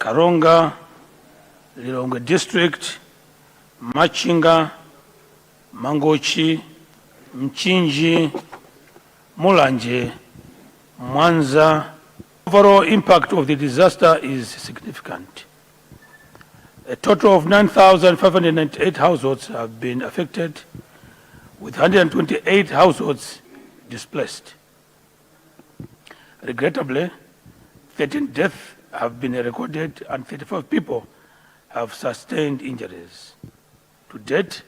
Karonga, Lilongwe District, Machinga, Mangochi, Mchinji, Mulanje, Mwanza. Overall impact of the disaster is significant. A total of 9,598 households have been affected, with 128 households displaced. Regrettably, 13 deaths have been recorded and 35 people have sustained injuries. To date,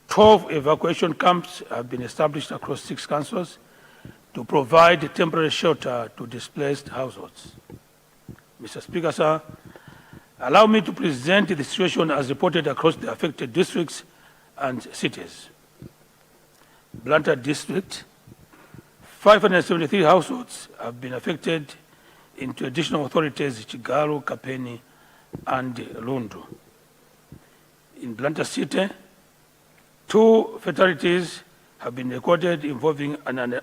12 evacuation camps have been established across 6 councils to provide temporary shelter to displaced households. Mr. Speaker, sir, allow me to present the situation as reported across the affected districts and cities. Luntha District, 573 households have been affected in traditional authorities Chigalu, Kapeni, and Lundu. In Luntha City, 2 fatalities have been recorded involving an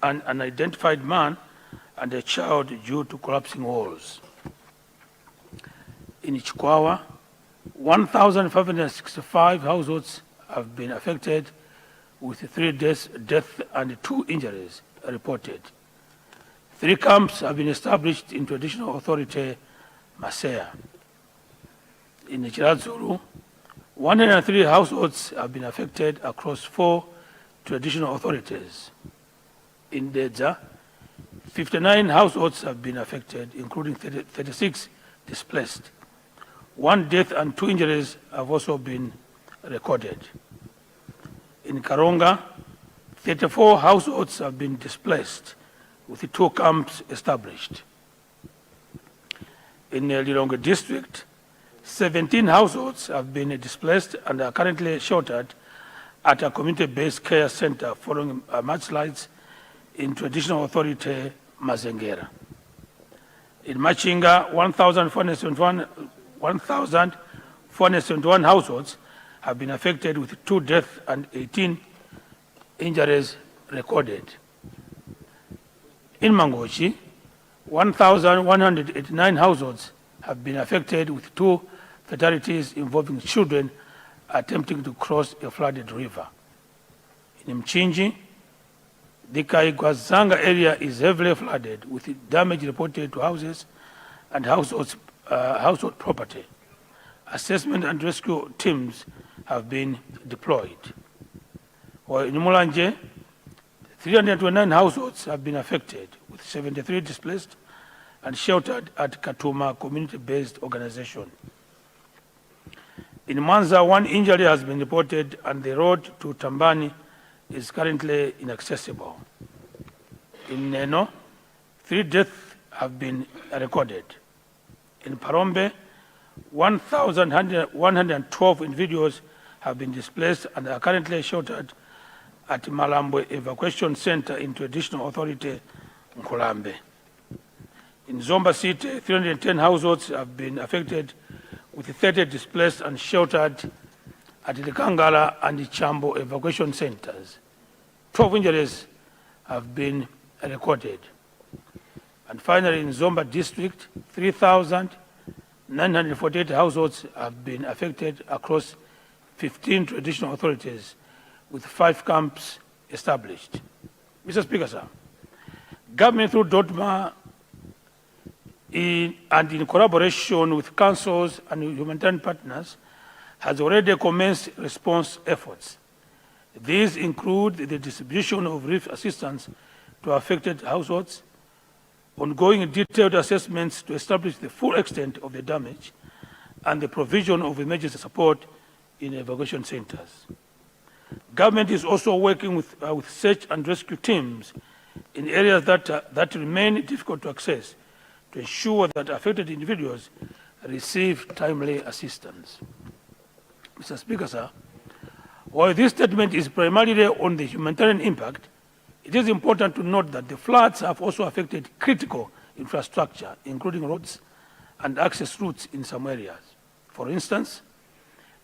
unidentified man and a child due to collapsing walls. In Chikwawa, 1,565 households have been affected, with 3 deaths and 2 injuries reported. 3 camps have been established in traditional authority Masea. In Chiradzulu, 103 households have been affected across 4 traditional authorities. In Dedza, 59 households have been affected, including 36 displaced. 1 death and 2 injuries have also been recorded. In Karonga, 34 households have been displaced, with 2 camps established. In Lilongwe District, 17 households have been displaced and are currently sheltered at a community-based care center following mudslides in traditional authority Mazengera. In Machinga, 1,471 households have been affected, with 2 deaths and 18 injuries recorded. In Mangochi, 1,189 households have been affected, with 2 fatalities involving children attempting to cross a flooded river. In Mchinji, the Kaigwazanga area is heavily flooded, with damage reported to houses and household property. Assessment and rescue teams have been deployed. While in Mulanje, 329 households have been affected, with 73 displaced and sheltered at Katuma community-based organization. In Mwanza, 1 injury has been reported and the road to Tambani is currently inaccessible. In Neno, 3 deaths have been recorded. In Parombe, 1,112 individuals have been displaced and are currently sheltered at Malambwe Evacuation Center in Traditional Authority Nkulambe. In Zomba City, 310 households have been affected, with 30 displaced and sheltered at the Kangala and the Chambo evacuation centers. 12 injuries have been recorded. And finally, in Zomba District, 3,948 households have been affected across 15 traditional authorities, with 5 camps established. Mr. Speaker, sir, government through DOTMA and in collaboration with councils and humanitarian partners has already commenced response efforts. These include the distribution of relief assistance to affected households, ongoing detailed assessments to establish the full extent of the damage, and the provision of emergency support in evacuation centers. Government is also working with search and rescue teams in areas that remain difficult to access to ensure that affected individuals receive timely assistance. Mr. Speaker, sir, while this statement is primarily on the humanitarian impact, it is important to note that the floods have also affected critical infrastructure, including roads and access routes in some areas. For instance,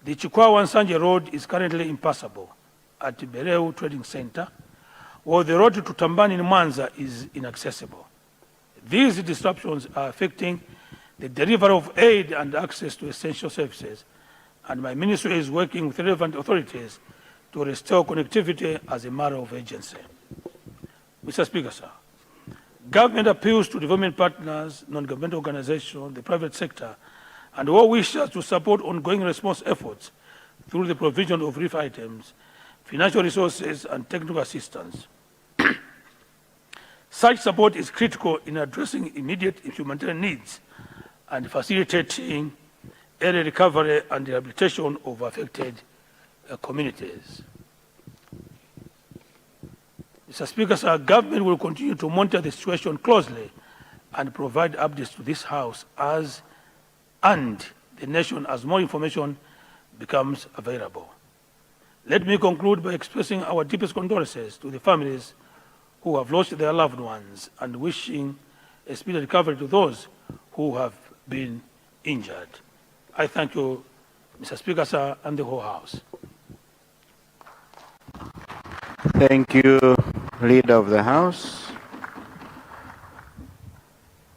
the Chikwawa-Nsanje Road is currently impassable at the Bereu Trading Center, while the road to Tambani in Mwanza is inaccessible. These disruptions are affecting the delivery of aid and access to essential services, and my ministry is working with relevant authorities to restore connectivity as a matter of urgency. Mr. Speaker, sir, government appeals to development partners, non-governmental organizations, the private sector, and all wishers to support ongoing response efforts through the provision of relief items, financial resources, and technical assistance. Such support is critical in addressing immediate humanitarian needs and facilitating early recovery and rehabilitation of affected communities. Mr. Speaker, our government will continue to monitor the situation closely and provide updates to this House and the nation as more information becomes available. Let me conclude by expressing our deepest condolences to the families who have lost their loved ones and wishing a speedy recovery to those who have been injured. I thank you, Mr. Speaker, sir, and the whole House. Thank you, Leader of the House.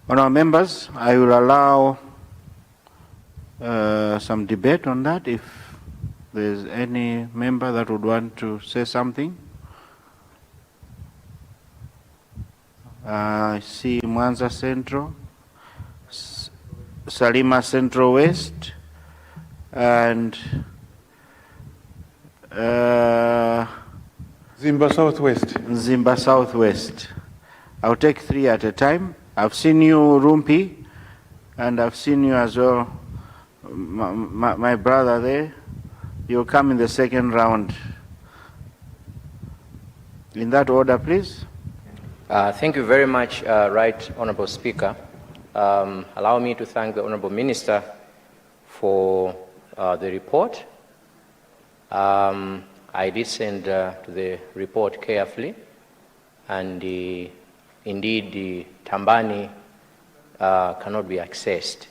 Honourable members, I will allow some debate on that if there's any member that would want to say something. I see Mwanza Central, Salima Central West, and Zimba Southwest. Zimba Southwest. I'll take three at a time. I've seen you, Rumpi, and I've seen you as well, my brother there. You'll come in the second round. In that order, please. Thank you very much, Right Honourable Speaker. Allow me to thank the Honourable Minister for the report. I listened to the report carefully, and indeed the Tambani cannot be accessed.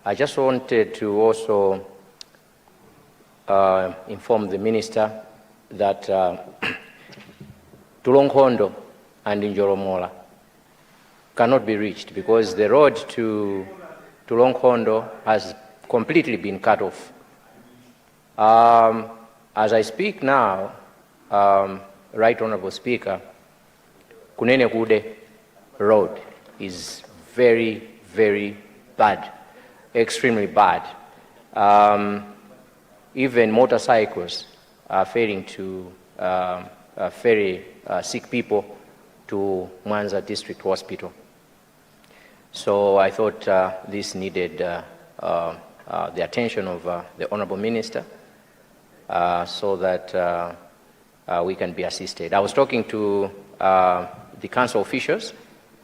I just wanted to also inform the Minister that Tulonkondo and Njoromola cannot be reached because the road to Tulonkondo has completely been cut off. As I speak now, Right Honourable Speaker, Kunene Kude Road is very, very bad, extremely bad. Even motorcycles are failing to ferry sick people to Mwanza District Hospital. So I thought this needed the attention of the Honourable Minister so that we can be assisted. I was talking to the council officials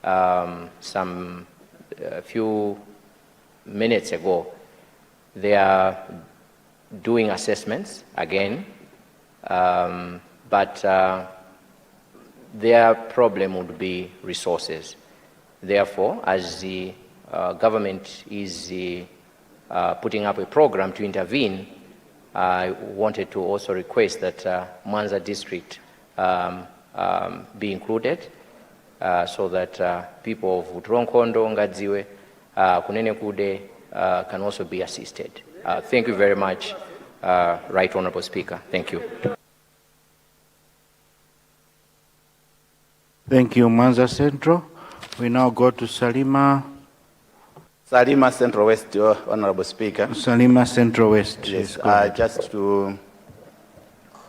a few minutes ago. They are doing assessments again, but their problem would be resources. Therefore, as the government is putting up a program to intervene, I wanted to also request that Mwanza District be included so that people of Tulonkondo, Ngadziwe, Kunene Kude can also be assisted. Thank you very much, Right Honourable Speaker. Thank you. Thank you, Mwanza Central. We now go to Salima. Salima Central West, Honourable Speaker. Salima Central West. Yes, just to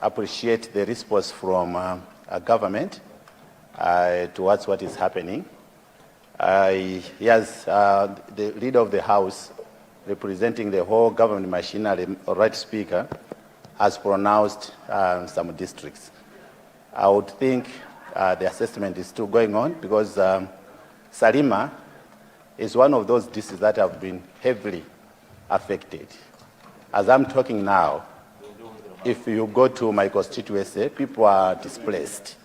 appreciate the response from our government towards what is happening. Yes, the leader of the House, representing the whole government machinery, Right Speaker, has pronounced some districts. I would think the assessment is still going on because Salima is one of those districts that have been heavily affected. As I'm talking now, if you go to my constituency, people are displaced.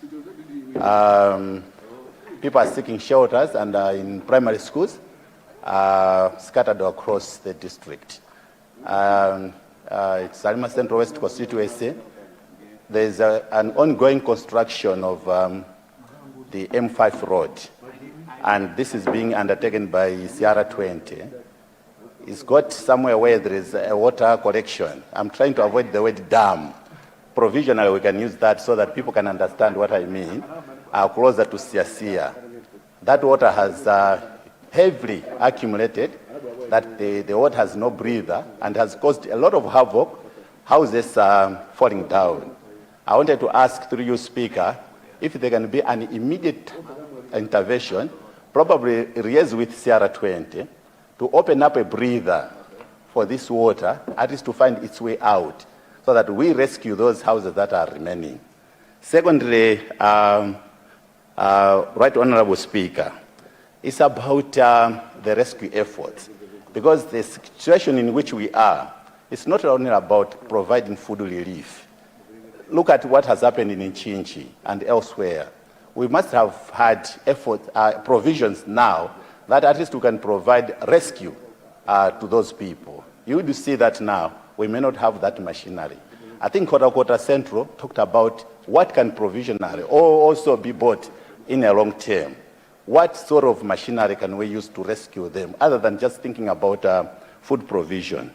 People are seeking shelters and in primary schools scattered across the district. It's Salima Central West constituency. There's an ongoing construction of the M5 road. and this is being undertaken by Sierra 20. It's got somewhere where there is a water collection. I'm trying to avoid the word dam. Provisionally, we can use that so that people can understand what I mean, closer to Siasia. That water has heavily accumulated, that the water has no breather and has caused a lot of havoc, houses falling down. I wanted to ask through you, Speaker, if there can be an immediate intervention, probably liaise with Sierra 20, to open up a breather for this water, at least to find its way out, so that we rescue those houses that are remaining. Secondly, Right Honorable Speaker, it's about the rescue efforts, because the situation in which we are, it's not only about providing food relief. Look at what has happened in Nchinchi and elsewhere. We must have had provisions now that at least we can provide rescue to those people. You would see that now we may not have that machinery. I think Kota Central talked about what can provisionally or also be bought in a long term. What sort of machinery can we use to rescue them, other than just thinking about food provision?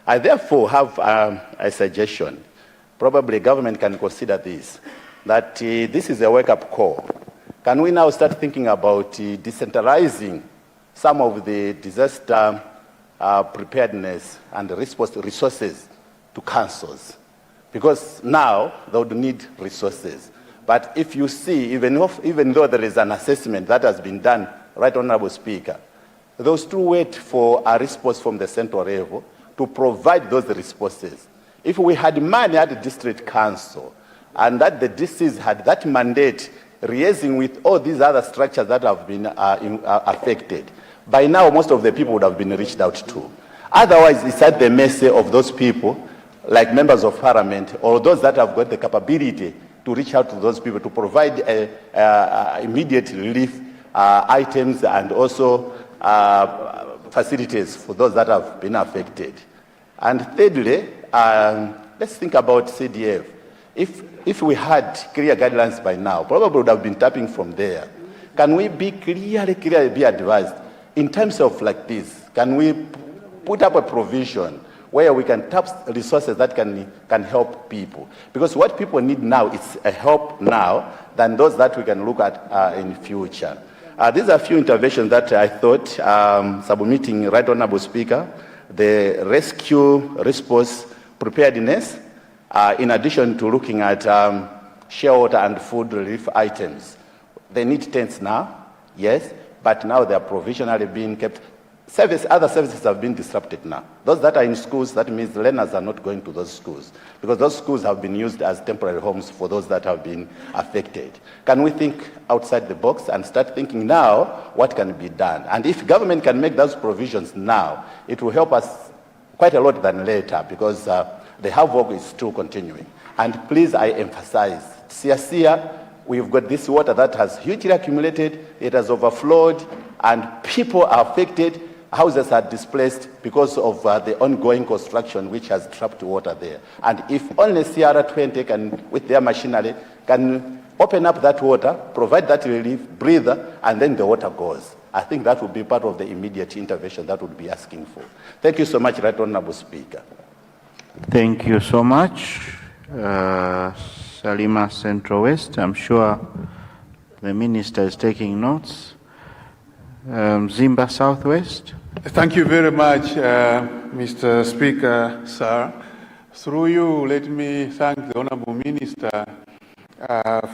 I therefore have a suggestion. Probably government can consider this, that this is a wake-up call. Can we now start thinking about decentralizing some of the disaster preparedness and response resources to councils? Because now they would need resources. But if you see, even though there is an assessment that has been done, Right Honorable Speaker, they'll still wait for a response from the central level to provide those responses. If we had money at the district council and that the DCs had that mandate liaising with all these other structures that have been affected, by now most of the people would have been reached out to. Otherwise, it's at the mercy of those people, like members of parliament, or those that have got the capability to reach out to those people to provide immediate relief items and also facilities for those that have been affected. And thirdly, let's think about CDF. If we had clear guidelines by now, probably would have been tapping from there. Can we be clearly be advised in terms of like this? Can we put up a provision where we can tap resources that can help people? Because what people need now is a help now than those that we can look at in future. These are a few interventions that I thought, submitting, Right Honorable Speaker, the rescue response preparedness, in addition to looking at shelter and food relief items. They need tents now, yes, but now they are provisionally being kept. Other services have been disrupted now. Those that are in schools, that means learners are not going to those schools, because those schools have been used as temporary homes for those that have been affected. Can we think outside the box and start thinking now what can be done? And if government can make those provisions now, it will help us quite a lot than later, because the havoc is still continuing. And please, I emphasize, Siasia, we've got this water that has hugely accumulated, it has overflowed, and people are affected. Houses are displaced because of the ongoing construction which has trapped water there. And if only Sierra 20 can, with their machinery, can open up that water, provide that relief, breather, and then the water goes. I think that would be part of the immediate intervention that would be asking for. Thank you so much, Right Honorable Speaker. Thank you so much, Salima Central West. I'm sure the Minister is taking notes. Zimba Southwest. Thank you very much, Mr. Speaker, sir. Through you, let me thank the Honorable Minister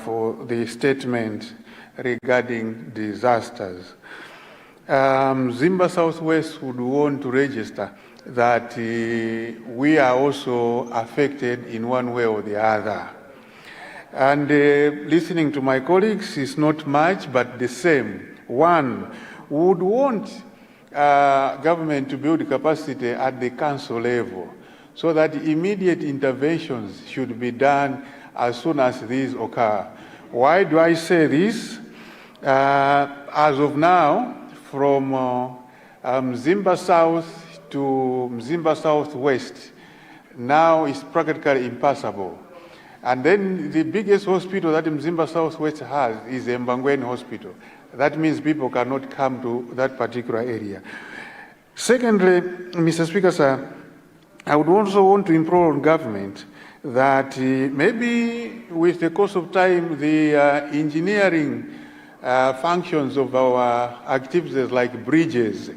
for the statement regarding disasters. Zimba Southwest would want to register that we are also affected in one way or the other. And listening to my colleagues is not much, but the same. One, would want government to build capacity at the council level so that immediate interventions should be done as soon as these occur. Why do I say this? As of now, from Zimba South to Zimba Southwest, now is practically impassable. And then the biggest hospital that Mzimba Southwest has is the Mbangweni Hospital. that means people cannot come to that particular area. Secondly, Mr. Speaker, sir, I would also want to implore on government that maybe with the course of time, the engineering functions of our activities like bridges,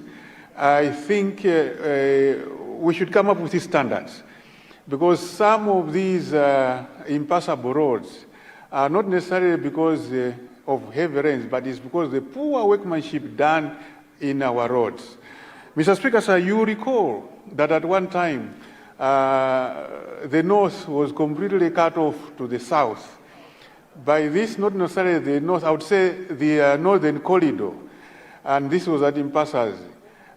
I think we should come up with these standards, because some of these impassable roads are not necessarily because of heavy rains, but it's because the poor workmanship done in our roads. Mr. Speaker, sir, you recall that at one time the north was completely cut off to the south. By this, not necessarily the north, I would say the northern corridor, and this was at Impassas.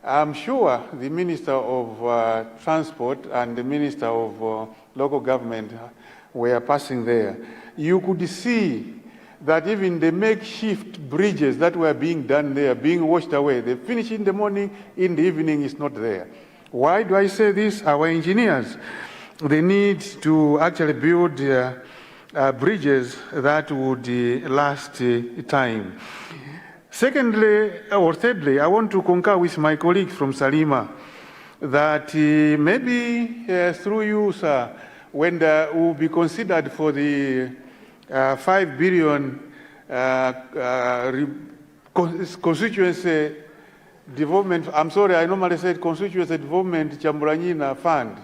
I'm sure the Minister of Transport and the Minister of Local Government were passing there. You could see that even the makeshift bridges that were being done there, being washed away, they finish in the morning, in the evening it's not there. Why do I say this? Our engineers, they need to actually build bridges that would last time. Secondly, or thirdly, I want to concur with my colleague from Salima that maybe through you, sir, when will be considered for the 5 billion constituency development, I'm sorry, I normally said constituency development Chamburanyina fund,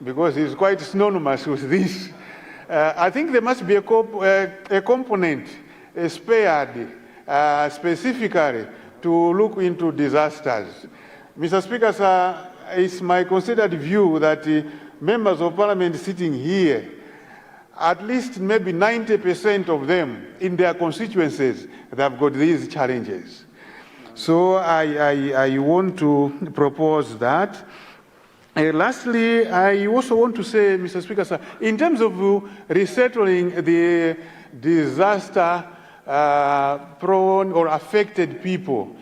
because it's quite synonymous with this. I think there must be a component spared specifically to look into disasters. Mr. Speaker, sir, it's my considered view that members of parliament sitting here, at least maybe 90% of them in their constituencies, they have got these challenges. So I want to propose that. Lastly, I also want to say, Mr. Speaker, sir, in terms of resettling the disaster prone or affected people,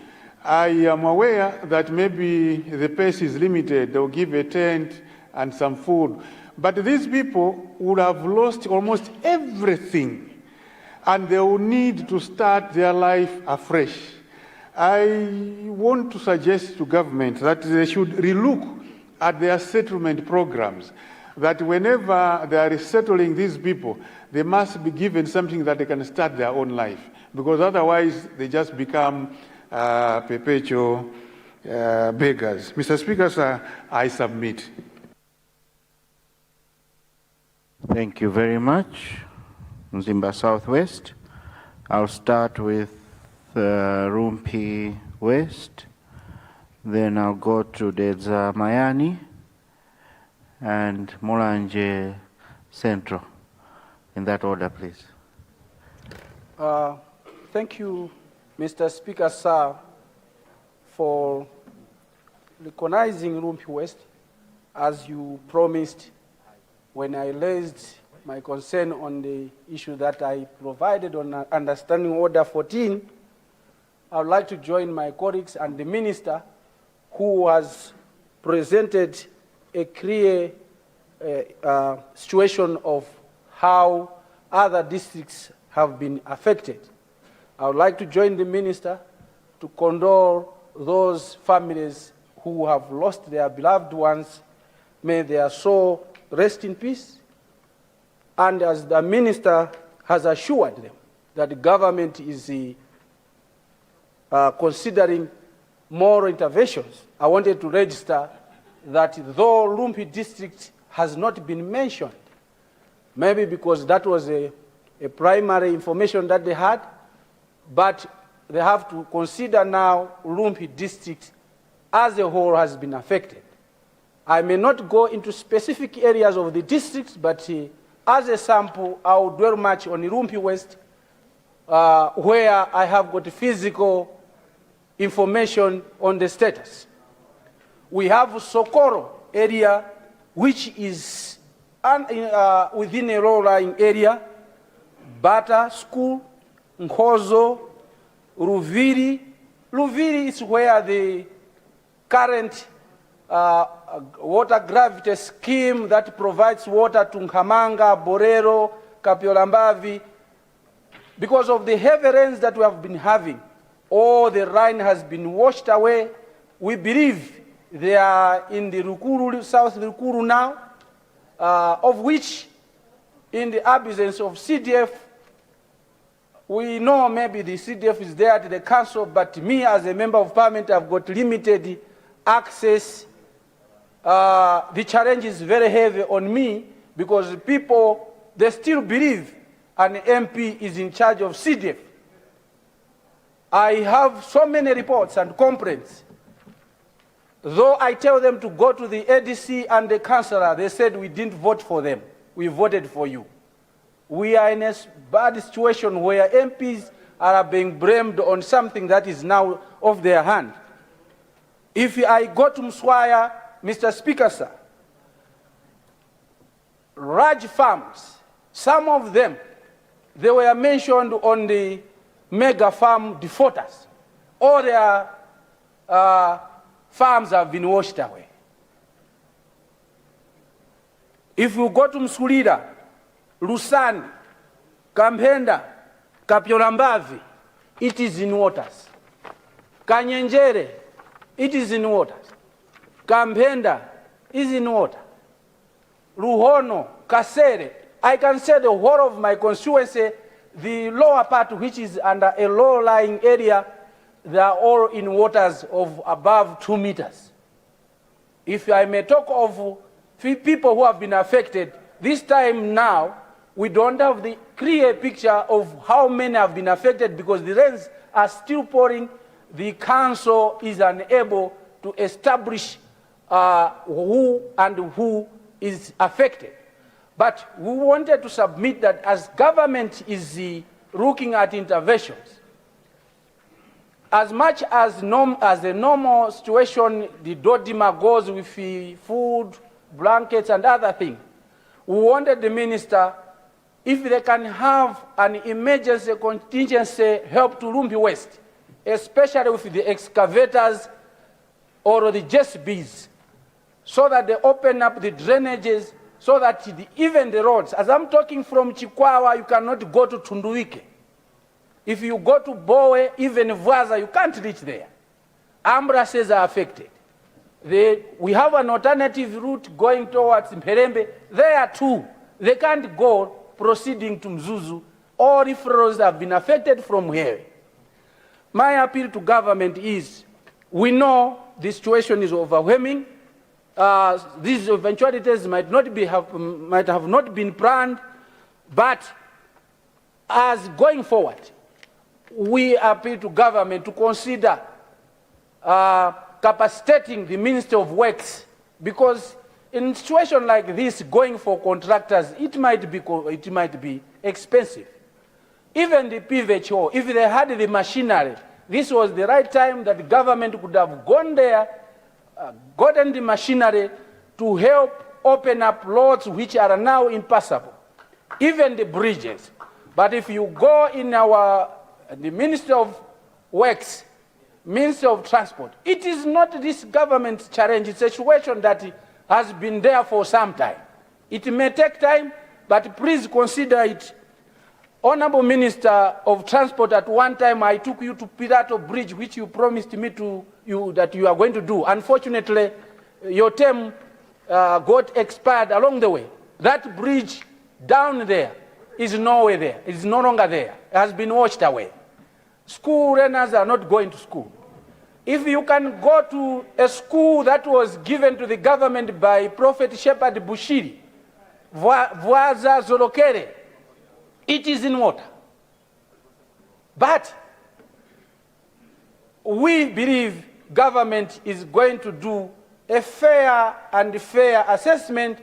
I am aware that maybe the pace is limited. They'll give a tent and some food. But these people would have lost almost everything, and they will need to start their life afresh. I want to suggest to government that they should relook at their settlement programs, that whenever they are resettling these people, they must be given something that they can start their own life, because otherwise they just become perpetual beggars. Mr. Speaker, sir, I submit. Thank you very much. Mzimba Southwest. I'll start with Rumpi West. Then I'll go to Dedza Mayani and Mulanje Central. In that order, please. Thank you, Mr. Speaker, sir, for recognizing Rumpi West as you promised when I raised my concern on the issue that I provided on Understanding Order 14. I would like to join my colleagues and the minister who has presented a clear situation of how other districts have been affected. I would like to join the minister to condole those families who have lost their beloved ones. May their soul rest in peace. And as the minister has assured them that the government is considering more interventions, I wanted to register that though Rumpi district has not been mentioned, maybe because that was a primary information that they had, but they have to consider now Rumpi district as a whole has been affected. I may not go into specific areas of the districts, but as a sample, I will dwell much on Rumpi West, where I have got physical information on the status. We have Sokoro area, which is within a low-lying area, Bata School, Nkhozo, Ruviri. Ruviri is where the current water gravity scheme that provides water to Nkamanga, Borero, Kapiolambavi, because of the heavy rains that we have been having, all the Rhine has been washed away. We believe they are in the Rukuru, South Rukuru now, of which, in the absence of CDF, we know maybe the CDF is there at the council, but me as a member of parliament, I've got limited access. The challenge is very heavy on me because people, they still believe an MP is in charge of CDF. I have so many reports and complaints. Though I tell them to go to the ADC and the councillor, they said we didn't vote for them. We voted for you. We are in a bad situation where MPs are being blamed on something that is now off their hand. If I go to Mswaya, Mr. Speaker, sir, large farms, some of them, they were mentioned on the mega farm defaulters. All their farms have been washed away. If you go to Msulira, Lusani, Kampenda, Kapyolambavi, it is in waters. Kanyenjere, it is in waters. Kampenda is in water. Ruhono, Kasere, I can say the whole of my constituency, the lower part which is under a low-lying area, they are all in waters of above 2 meters. If I may talk of people who have been affected, this time now, we don't have the clear picture of how many have been affected because the rains are still pouring. The council is unable to establish who is affected. But we wanted to submit that as government is looking at interventions, as much as a normal situation, the Dodima goes with food, blankets, and other things. We wanted the minister, if they can have an emergency contingency help to Luntha West, especially with the excavators or the JCBs, so that they open up the drainages, so that even the roads, as I'm talking from Chikwawa, you cannot go to Tunduike. If you go to Bowe, even Vwaza, you can't reach there. Ambulances are affected. We have an alternative route going towards Mperembe. There too, they can't go proceeding to Mzuzu. All referrals have been affected from here. My appeal to government is, we know the situation is overwhelming. These eventualities might have not been planned, but as going forward, we appeal to government to consider capacitating the Ministry of Works, because in a situation like this, going for contractors, it might be expensive. Even the PVHO, if they had the machinery, this was the right time that the government could have gone there, gotten the machinery to help open up roads which are now impassable, even the bridges. But if you go in the Ministry of Works, Ministry of Transport, it is not this government's challenge. It's a situation that has been there for some time. It may take time, but please consider it. Honorable Minister of Transport, at one time I took you to Pirato Bridge, which you promised me that you are going to do. Unfortunately, your term got expired along the way. That bridge down there is nowhere there. It's no longer there. It has been washed away. School runners are not going to school. If you can go to a school that was given to the government by Prophet Shepherd Bushiri, Vwaza Zorokere, it is in water. But we believe government is going to do a fair assessment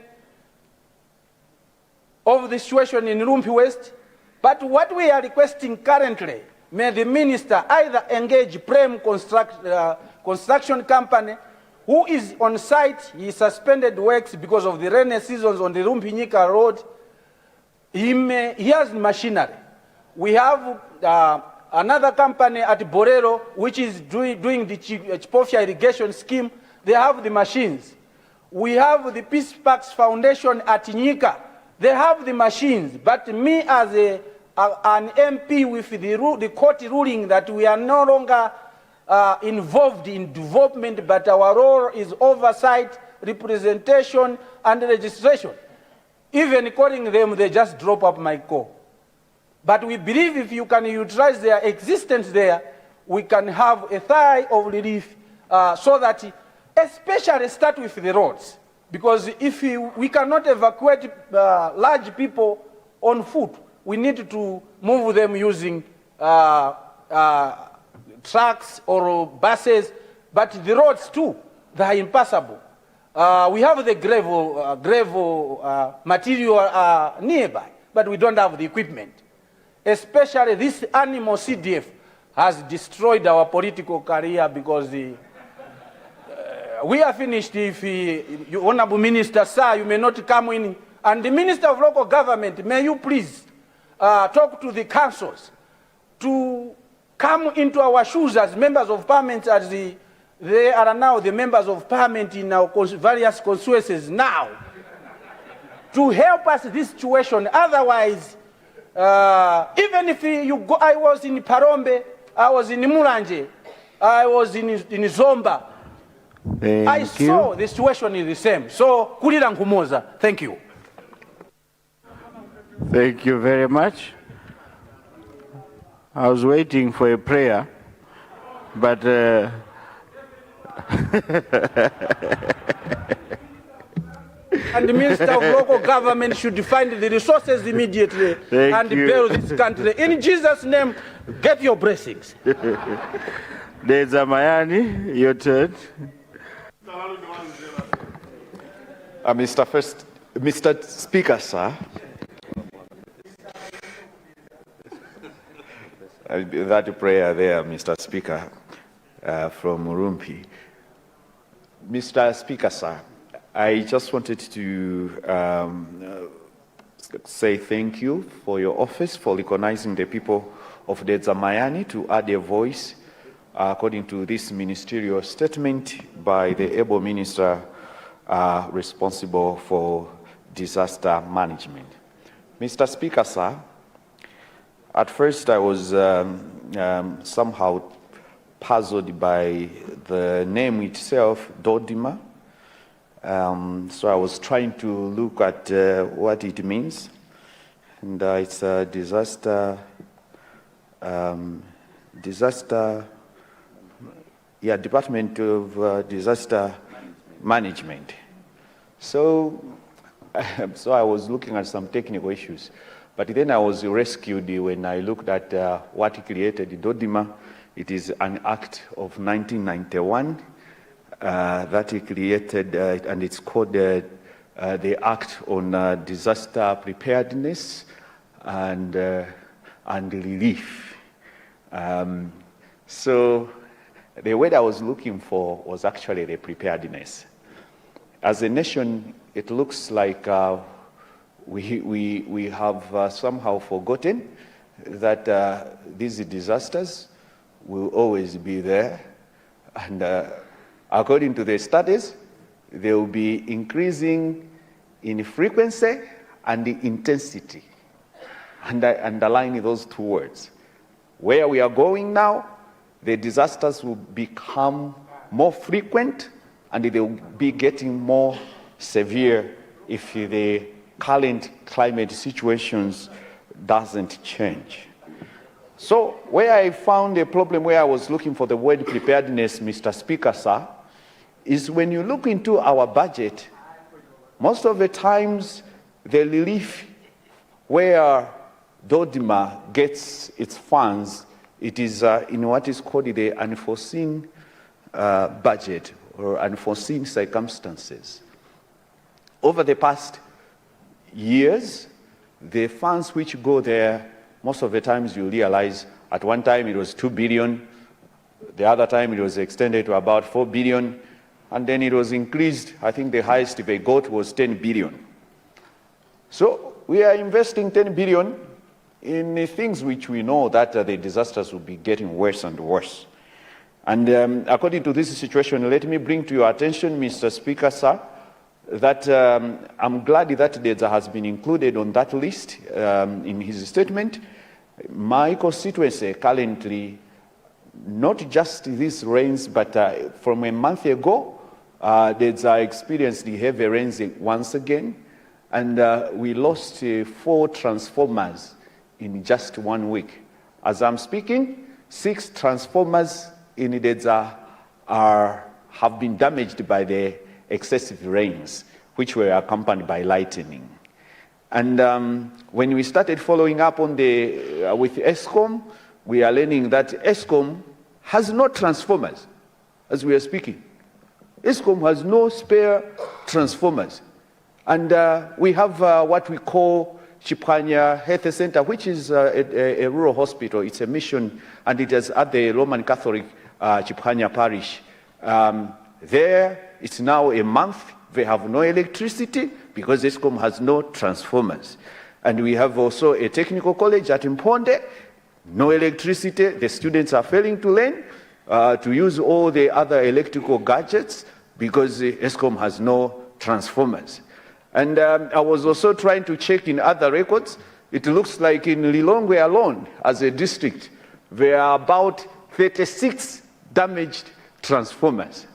of the situation in Luntha West. But what we are requesting currently, may the minister either engage Prem construction company who is on site. He suspended works because of the rainy seasons on the Rumpinyika road. He has machinery. We have another company at Borero which is doing the Chipofia irrigation scheme. They have the machines. We have the Peace Parks Foundation at Nyika. They have the machines. But me as an MP with the court ruling that we are no longer involved in development, but our role is oversight, representation, and registration. Even calling them, they just drop up my call. But we believe if you can utilize their existence there, we can have a sigh of relief so that, especially start with the roads. Because if we cannot evacuate large people on foot, we need to move them using trucks or buses, but the roads too, they are impassable. We have the gravel material nearby, but we don't have the equipment. Especially this animal CDF has destroyed our political career because we are finished. If you, Honorable Minister, sir, you may not come in. And the Minister of Local Government, may you please talk to the councils to come into our shoes as members of parliament, as they are now the members of parliament in our various constituencies now, to help us this situation. Otherwise, even if you go, I was in Parombe, I was in Mulanje, I was in Zomba. I saw the situation is the same. So, kulira nkumoza. Thank you. Thank you very much. I was waiting for a prayer, but and the Minister of Local Government should find the resources immediately and build this country. In Jesus' name, get your blessings. There's a Mayani, your turn. Mr. Speaker, sir. That prayer there, Mr. Speaker, from Murumpi. Mr. Speaker, sir, I just wanted to say thank you for your office for recognizing the people of the Zamayani to add a voice according to this ministerial statement by the able minister responsible for disaster management. Mr. Speaker, sir, at first I was somehow puzzled by the name itself, Dodima. So I was trying to look at what it means. And it's a disaster, Department of Disaster Management. So I was looking at some technical issues. But then I was rescued when I looked at what created Dodima. It is an act of 1991 that he created, and it's called the Act on Disaster Preparedness and Relief. So the word I was looking for was actually the preparedness. As a nation, it looks like we have somehow forgotten that these disasters will always be there. And according to the studies, they will be increasing in frequency and intensity. And I underline those two words. Where we are going now, the disasters will become more frequent and they will be getting more severe if the current climate situations doesn't change. So where I found a problem where I was looking for the word preparedness, Mr. Speaker, sir, is when you look into our budget, most of the times the relief where Dodima gets its funds, it is in what is called the unforeseen budget or unforeseen circumstances. Over the past years, the funds which go there, most of the times you realize at one time it was 2 billion, the other time it was extended to about 4 billion, and then it was increased. I think the highest they got was 10 billion. So we are investing 10 billion in the things which we know that the disasters will be getting worse and worse. And according to this situation, let me bring to your attention, Mr. Speaker, sir, that I'm glad that Dedza has been included on that list in his statement, My constituency currently, not just these rains, but from a month ago, there's experienced the heavy rains once again, and we lost 4 transformers in just 1 week. As I'm speaking, 6 transformers in Dedza have been damaged by the excessive rains, which were accompanied by lightning. And when we started following up on with ESCOM, we are learning that ESCOM has no transformers as we are speaking. ESCOM has no spare transformers. And we have what we call Chipanya Health Center, which is a rural hospital. It's a mission, and it is at the Roman Catholic Chipanya Parish. There, it's now a month. They have no electricity because ESCOM has no transformers. And we have also a technical college at Mponde, no electricity. The students are failing to learn to use all the other electrical gadgets because ESCOM has no transformers. And I was also trying to check in other records. It looks like in Lilongwe alone, as a district, there are about 36 damaged transformers.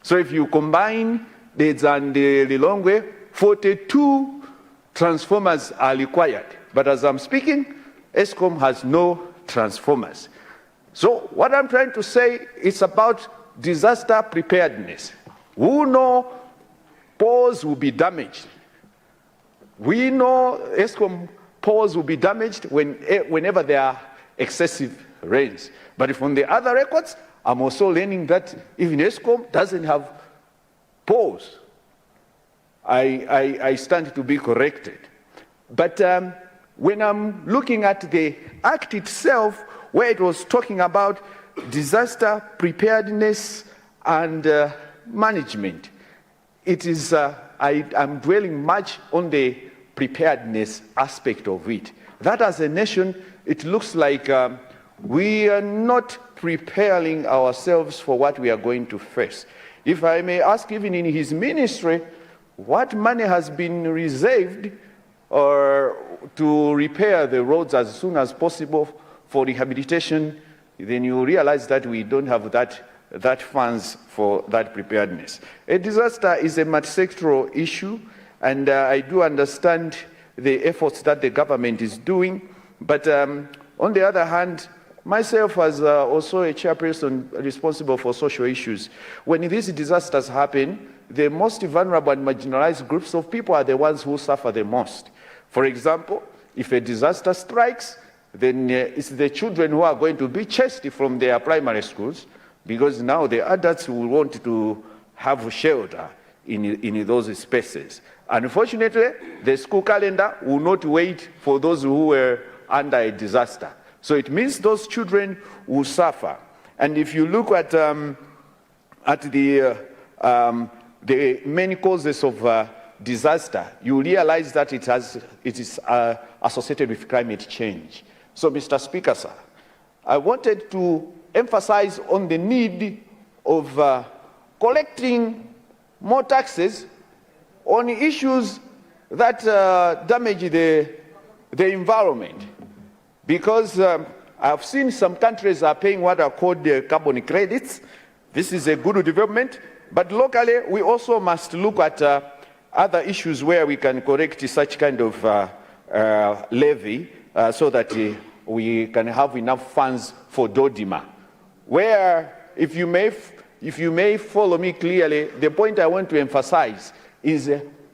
So if you combine Dedza and Lilongwe, 42 transformers are required. But as I'm speaking, ESCOM has no transformers. So what I'm trying to say is about disaster preparedness. We know poles will be damaged. We know ESCOM poles will be damaged whenever there are excessive rains. But from the other records, I'm also learning that even ESCOM doesn't have poles. I stand to be corrected. But when I'm looking at the Act itself, where it was talking about disaster preparedness and management, it is, I'm dwelling much on the preparedness aspect of it. That as a nation, it looks like we are not preparing ourselves for what we are going to face. If I may ask, even in his ministry, what money has been reserved to repair the roads as soon as possible for rehabilitation, then you realize that we don't have that funds for that preparedness. A disaster is a multi-sectoral issue, and I do understand the efforts that the government is doing, but on the other hand, myself as also a chairperson responsible for social issues, when these disasters happen, the most vulnerable and marginalized groups of people are the ones who suffer the most. For example, if a disaster strikes, then it's the children who are going to be chased from their primary schools, because now the adults will want to have shelter in those spaces. Unfortunately, the school calendar will not wait for those who were under a disaster. So it means those children will suffer. And if you look at the many causes of disaster, you realize that it is associated with climate change. So, Mr. Speaker, sir, I wanted to emphasize on the need of collecting more taxes on issues that damage the environment. Because I've seen some countries are paying what are called carbon credits. This is a good development. But locally, we also must look at other issues where we can correct such kind of levy so that we can have enough funds for Dodima. Where, if you may follow me clearly, the point I want to emphasize is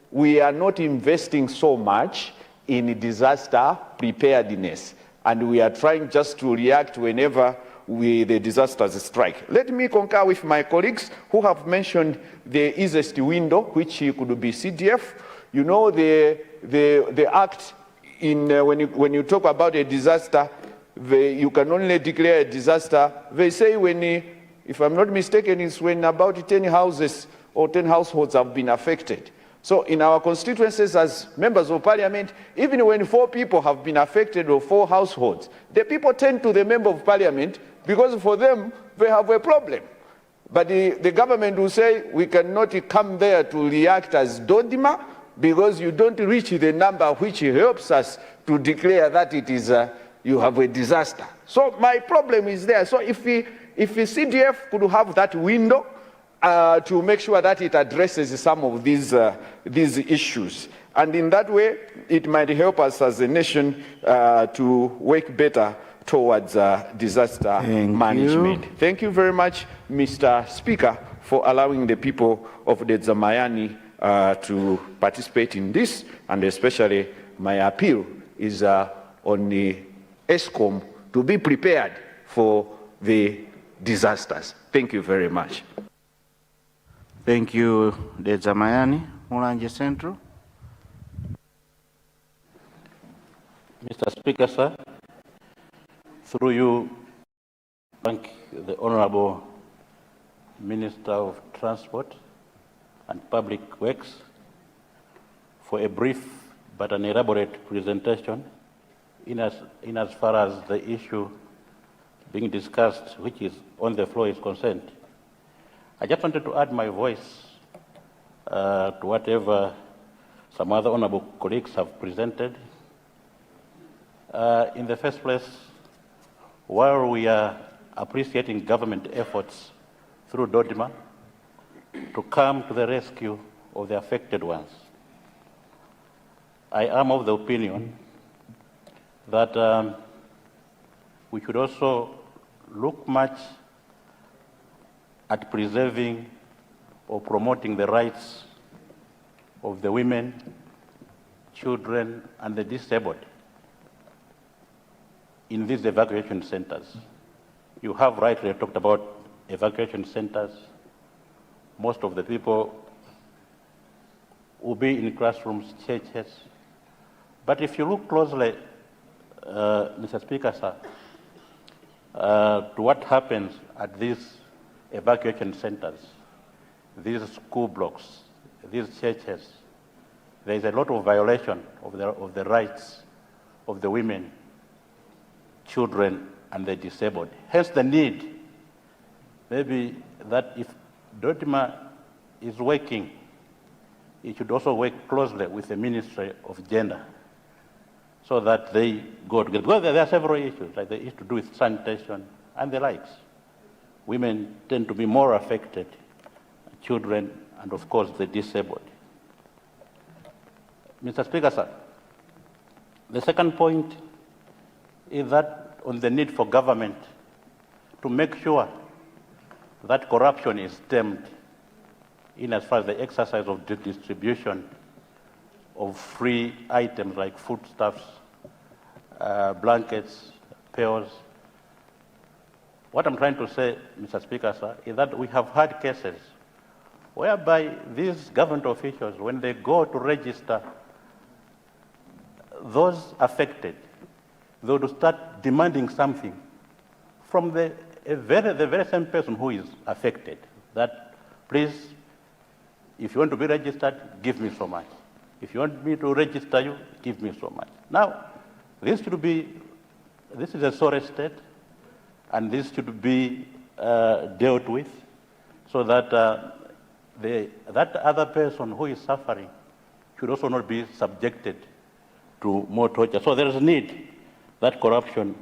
we are not investing so much in disaster preparedness, and we are trying just to react whenever the disasters strike. Let me concur with my colleagues who have mentioned the easiest window, which could be CDF. You know, the act when you talk about a disaster, you can only declare a disaster. They say if I'm not mistaken, it's when about 10 houses or 10 households have been affected. So in our constituencies as members of parliament, even when 4 people have been affected or 4 households, the people turn to the member of parliament because for them, they have a problem. But the government will say, we cannot come there to react as Dodima because you don't reach the number which helps us to declare that it is you have a disaster. So my problem is there. So if the CDF could have that window to make sure that it addresses some of these issues, and in that way, it might help us as a nation to work better towards disaster management. Thank you very much, Mr. Speaker, for allowing the people of the Zamayani to participate in this, and especially my appeal is on the ESCOM to be prepared for the disasters. Thank you very much. Thank you, the Zamayani. Mulanje Central. Mr. Speaker, sir, through you, thank the Honorable Minister of Transport and Public Works for a brief but an elaborate presentation in as far as the issue being discussed, which is on the floor, is concerned. I just wanted to add my voice to whatever some other honorable colleagues have presented. In the first place, while we are appreciating government efforts through DODIMA to come to the rescue of the affected ones, I am of the opinion that we should also look much at preserving or promoting the rights of the women, children, and the disabled in these evacuation centers. You have rightly talked about evacuation centers. Most of the people will be in classrooms, churches. But if you look closely, Mr. Speaker, sir, to what happens at these evacuation centers, these school blocks, these churches, there is a lot of violation of the rights of the women, children, and the disabled. Hence the need, maybe, that if DOTIMA is working, it should also work closely with the Ministry of Gender so that they go together. Because there are several issues, like the issue to do with sanitation and the likes. Women tend to be more affected, children, and of course the disabled. Mr. Speaker, sir, the second point is that on the need for government to make sure that corruption is stemmed in as far as the exercise of the distribution of free items like foodstuffs, blankets, pills. What I'm trying to say, Mr. Speaker, sir, is that we have had cases whereby these government officials, when they go to register those affected, they would start demanding something from the very same person who is affected. That, please, if you want to be registered, give me so much. If you want me to register you, give me so much. Now, this is a sorry state, and this should be dealt with so that that other person who is suffering should also not be subjected to more torture. So there is a need that corruption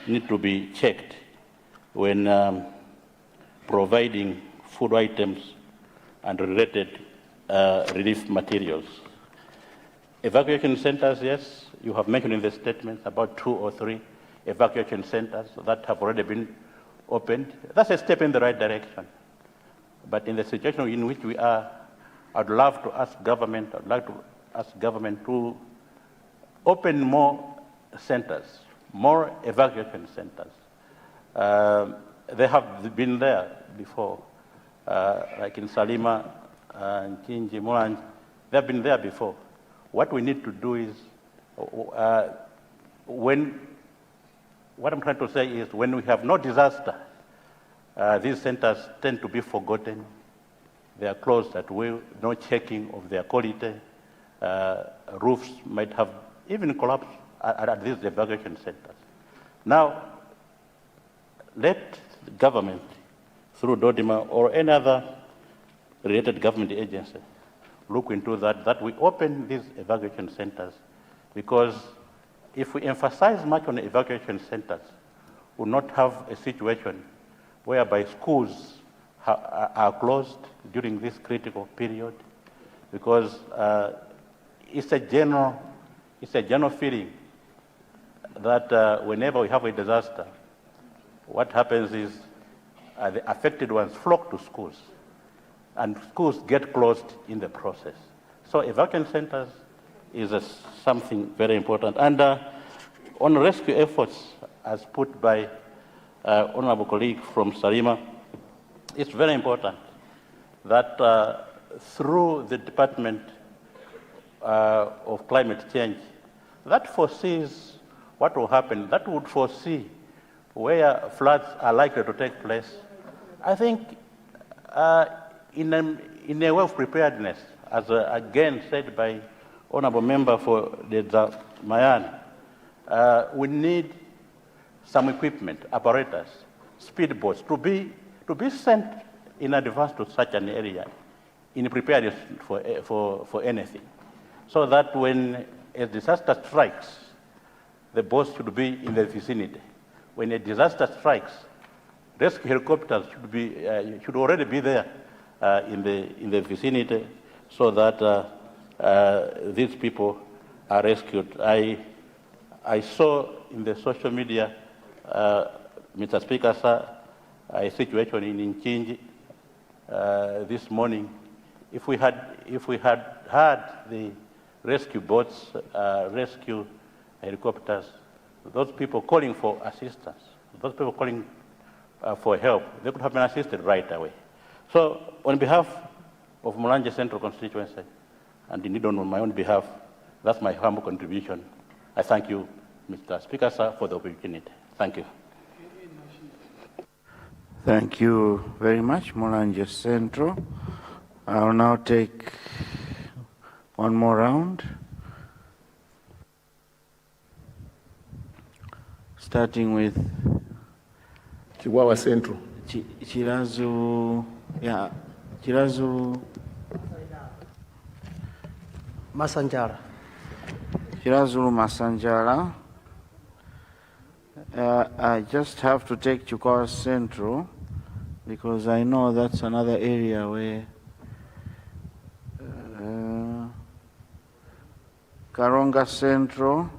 need to be checked when providing food items and related relief materials. Evacuation centers, yes, you have mentioned in the statements about 2 or 3 evacuation centers that have already been opened. That's a step in the right direction. But in the situation in which we are, I'd love to ask government, to open more centers, more evacuation centers. They have been there before, like in Salima, and Kinji, Moran, they've been there before. What we need to do is, what I'm trying to say is, when we have no disaster, these centers tend to be forgotten. They are closed at will, no checking of their quality. Roofs might have even collapsed at these evacuation centers. Now, let the government, through DODIMA or any other related government agency, look into that we open these evacuation centers, because if we emphasize much on the evacuation centers, we will not have a situation whereby schools are closed during this critical period, because it's a general feeling that whenever we have a disaster, what happens is the affected ones flock to schools, and schools get closed in the process. So evacuation centers is something very important. And on rescue efforts, as put by honorable colleague from Sarima, it's very important that through the Department of Climate Change, that foresees what will happen, that would foresee where floods are likely to take place. I think in a way of preparedness, as again said by honorable member for the Mayan, we need some equipment, apparatus, speedboats to be sent in advance to such an area in preparedness for anything, so that when a disaster strikes, the boats should be in the vicinity. When a disaster strikes, rescue helicopters should already be there in the vicinity, so that these people are rescued. I saw in the social media, Mr. Speaker, sir, a situation in Nchinji this morning. If we had the rescue boats, rescue helicopters, those people calling for assistance, those people calling for help, they could have been assisted right away. So on behalf of Mulanje Central Constituency, and indeed on my own behalf, that's my humble contribution. I thank you, Mr. Speaker, sir, for the opportunity. Thank you. Thank you very much, Mulanje Central. I'll now take one more round, starting with Chihuahua Central. Chirazu, yeah, Chirazu Masanjara. Chirazulu Masanjara. I just have to take Chukwa Central because I know that's another area where Karonga Central,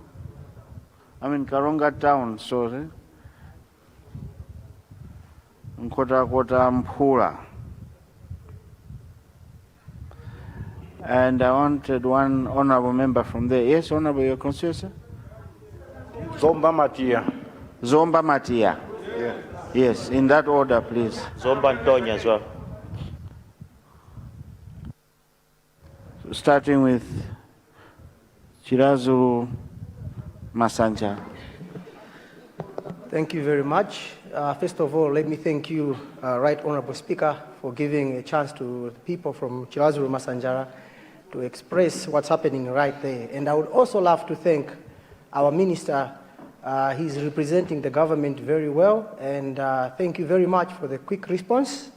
Karonga Town, sorry. Nkota Mpula. And I wanted one honorable member from there. Yes, honorable, your constituency? Zomba Matia. Zomba Matia. Yeah. Yes, in that order, please. Zomba Antonia as well. So starting with Chirazu Masanja. Thank you very much. First of all, let me thank you, Right Honorable Speaker, for giving a chance to the people from Chirazu Masanjara to express what's happening right there. And I would also love to thank our minister. He's representing the government very well, and thank you very much for the quick response.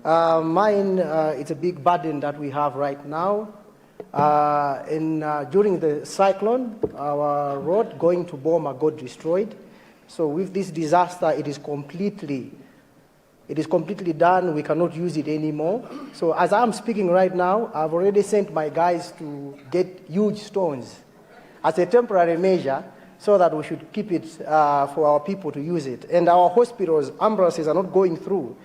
Mine, it's a big burden that we have right now. During the cyclone, our road going to Boma got destroyed. So with this disaster, it is completely done. We cannot use it anymore. So as I'm speaking right now, I've already sent my guys to get huge stones as a temporary measure so that we should keep it for our people to use it. And our hospitals, ambulances are not going through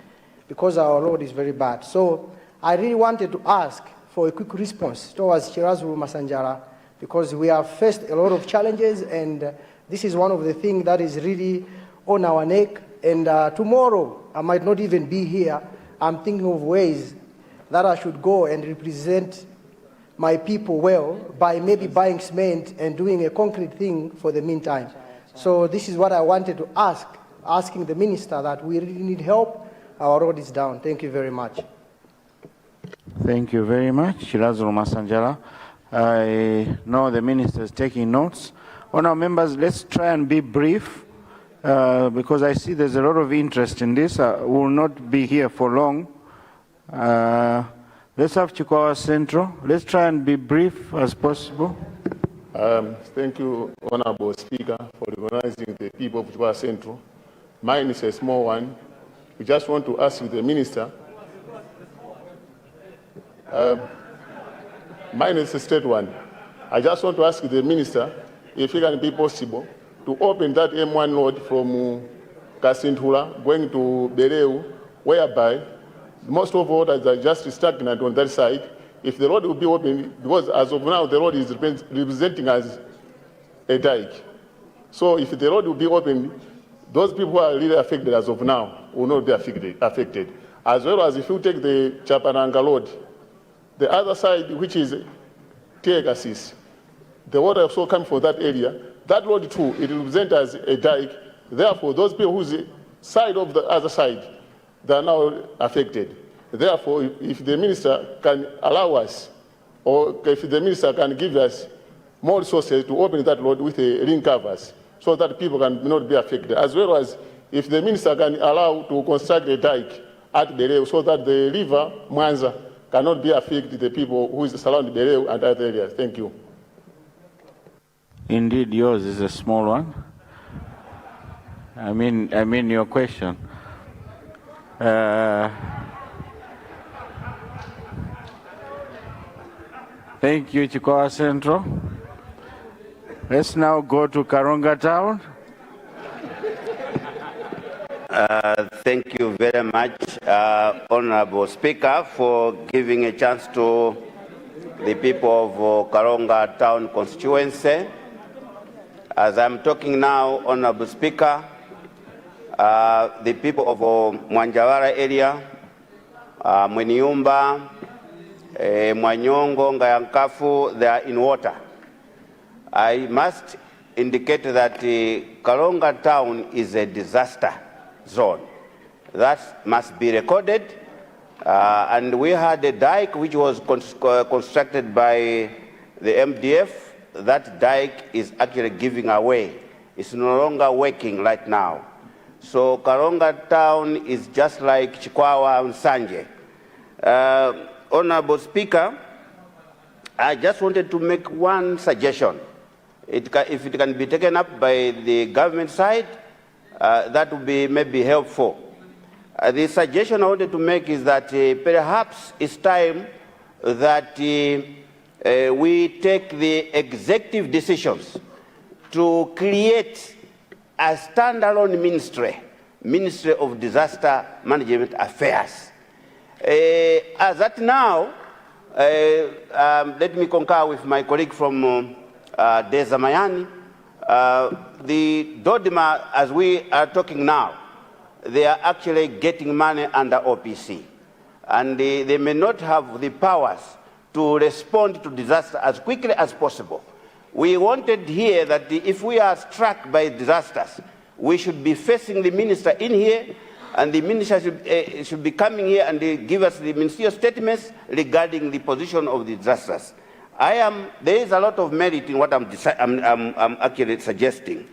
because our road is very bad. So I really wanted to ask for a quick response towards Chirazu Masanjara because we have faced a lot of challenges, and this is one of the things that is really on our neck. And tomorrow, I might not even be here. I'm thinking of ways that I should go and represent my people well by maybe buying cement and doing a concrete thing for the meantime. So this is what I wanted to ask, asking the minister that we really need help. Our road is down. Thank you very much. Thank you very much, Chirazu Masanjara. I know the minister is taking notes. Honourable members, let's try and be brief because I see there's a lot of interest in this. We will not be here for long. Let's have Chukwa Central. Let's try and be brief as possible. Thank you, Honorable Speaker, for recognizing the people of Chikwawa Central. Mine is a small one. We just want to ask the Minister. Mine is a state one. I just want to ask the Minister if it can be possible to open that M1 road from Kasintula going to Bereu, whereby most of all are just stagnant on that side. If the road will be open, because as of now the road is representing as a dike. So if the road will be open, those people who are really affected as of now will not be affected. As well as if you take the Chapananga road, the other side, which is Tegasis, the water also comes from that area. That road too, it represents as a dike. Therefore, those people whose side of the other side, they are now affected. Therefore, if the minister can allow us, or if the minister can give us more resources to open that road with ring covers, so that people can not be affected, as well as if the minister can allow to construct a dike at Bereu, so that the river Mwanza cannot be affected the people who is surrounding Bereu and other areas. Thank you. Indeed, yours is a small one. I mean your question. Thank you, Chikwawa Central. Let's now go to Karonga Town. Thank you very much, Honorable Speaker, for giving a chance to the people of Karonga Town constituency. As I'm talking now, Honorable Speaker, the people of Mwanjawara area, Mweniumba, Mwanyongo, Ngayankafu, they are in water. I must indicate that Karonga Town is a disaster zone. That must be recorded. And we had a dike which was constructed by the MDF. That dike is actually giving away. It's no longer working right now. So Karonga Town is just like Chikwawa and Sanje. Honorable Speaker, I just wanted to make one suggestion. If it can be taken up by the government side, that would be maybe helpful. The suggestion I wanted to make is that perhaps it's time that we take the executive decisions to create a standalone Ministry of Disaster Management Affairs. As at now, let me concur with my colleague from Dezamayani. The Dodoma, as we are talking now, they are actually getting money under OPC. And they may not have the powers to respond to disaster as quickly as possible. We wanted here that if we are struck by disasters, we should be facing the minister in here, and the minister should be coming here and give us the ministerial statements regarding the position of the disasters. There is a lot of merit in what I'm actually suggesting.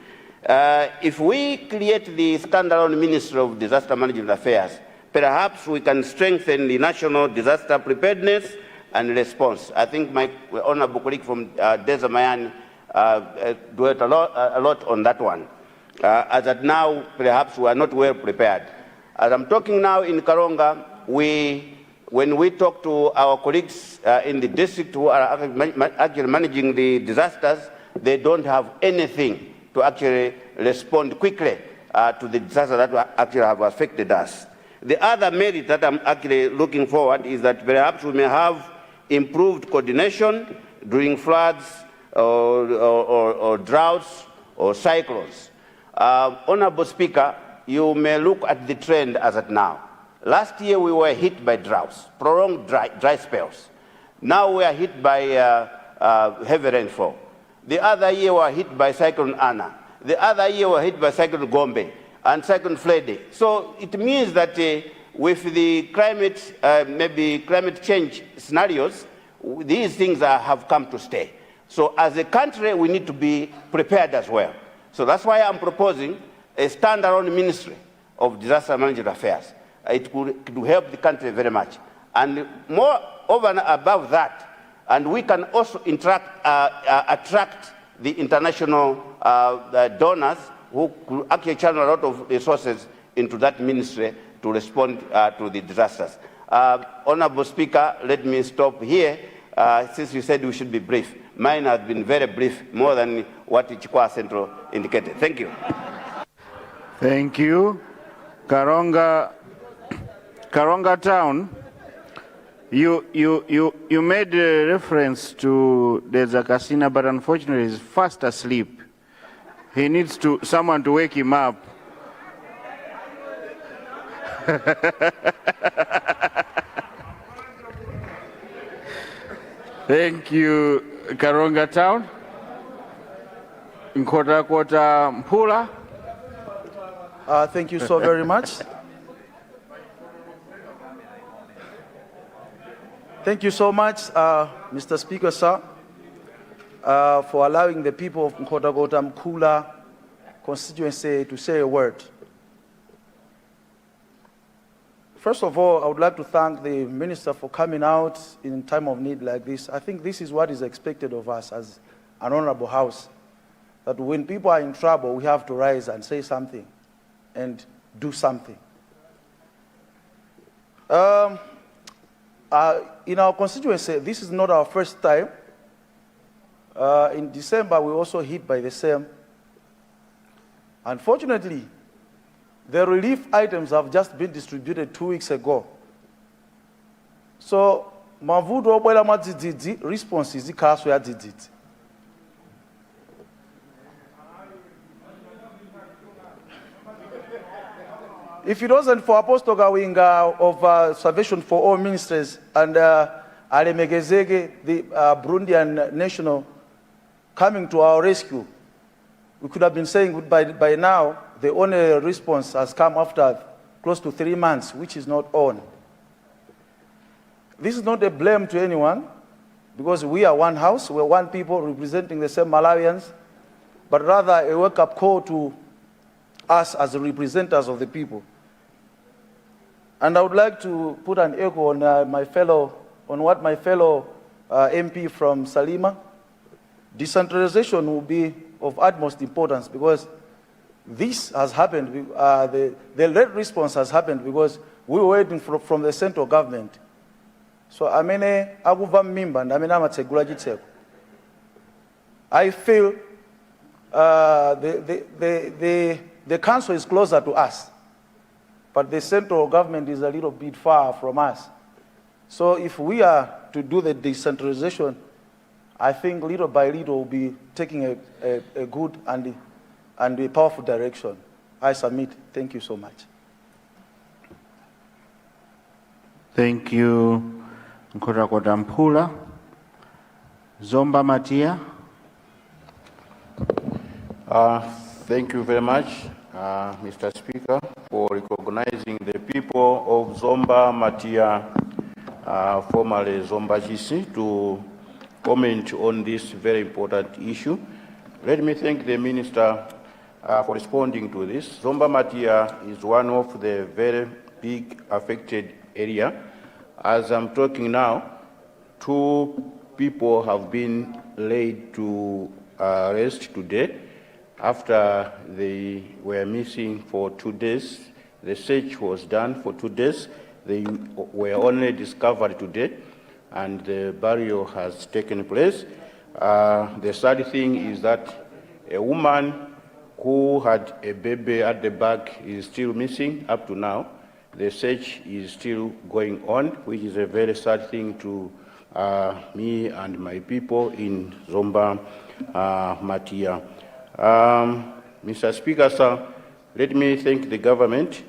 If we create the standalone Ministry of Disaster Management Affairs, perhaps we can strengthen the national disaster preparedness and response. I think my honorable colleague from Dezamayani dwelt a lot on that one. As at now, perhaps we are not well prepared. As I'm talking now in Karonga, when we talk to our colleagues in the district who are actually managing the disasters, they don't have anything to actually respond quickly to the disasters that actually have affected us. The other merit that I'm actually looking forward is that perhaps we may have improved coordination during floods or droughts or cyclones. Honorable Speaker, you may look at the trend as at now. Last year we were hit by droughts, prolonged dry spells. Now we are hit by heavy rainfall. The other year we were hit by Cyclone Anna. The other year we were hit by Cyclone Gombe and Cyclone Flede. So it means that with the maybe climate change scenarios, these things have come to stay. So as a country, we need to be prepared as well. So that's why I'm proposing a standalone Ministry of Disaster Management Affairs. It could help the country very much. And more over and above that, and we can also attract the international donors who could actually channel a lot of resources into that ministry to respond to the disasters. Honorable Speaker, let me stop here, since you said we should be brief. Mine has been very brief, more than what Chikwa Central indicated. Thank you. Thank you. Karonga Town, you made a reference to Deza Kasina, but unfortunately he's fast asleep. He needs someone to wake him up. Thank you, Karonga Town. Nkota Mpula. Thank you so very much. Thank you so much, Mr. Speaker, sir, for allowing the people of Nkota Mpula constituency to say a word. First of all, I would like to thank the Minister for coming out in time of need like this. I think this is what is expected of us as an honorable house, that when people are in trouble, we have to rise and say something and do something. In our constituency, this is not our first time. In December, we were also hit by the same. Unfortunately, the relief items have just been distributed 2 weeks ago. So, mavudu obwela madzidzi response is ikaso ya dzidzi. If it wasn't for Apostle Gawinga of Salvation for All Ministries and Ale Megezege, the Burundian national, coming to our rescue, we could have been saying by now. The only response has come after close to 3 months, which is not on. This is not a blame to anyone, because we are one house, we're one people representing the same Malawians, but rather a wake-up call to us as the representatives of the people. And I would like to put an echo on what my fellow MP from Salima. Decentralization will be of utmost importance, because this has happened, the late response has happened because we were waiting from the central government. So I feel the council is closer to us, but the central government is a little bit far from us. So if we are to do the decentralization, I think little by little we'll be taking a good and a powerful direction. I submit. Thank you so much. Thank you, Nkota Mpula. Zomba Matia. Thank you very much, Mr. Speaker, for recognizing the people of Zomba Matia, formerly Zomba GC, to comment on this very important issue. Let me thank the Minister for responding to this. Zomba Matia is one of the very big affected area. As I'm talking now, 2 people have been laid to rest today after they were missing for 2 days. The search was done for 2 days. They were only discovered today, and the burial has taken place. The sad thing is that a woman who had a baby at the back is still missing up to now. The search is still going on, which is a very sad thing to me and my people in Zomba Matia. Mr. Speaker, sir, let me thank the government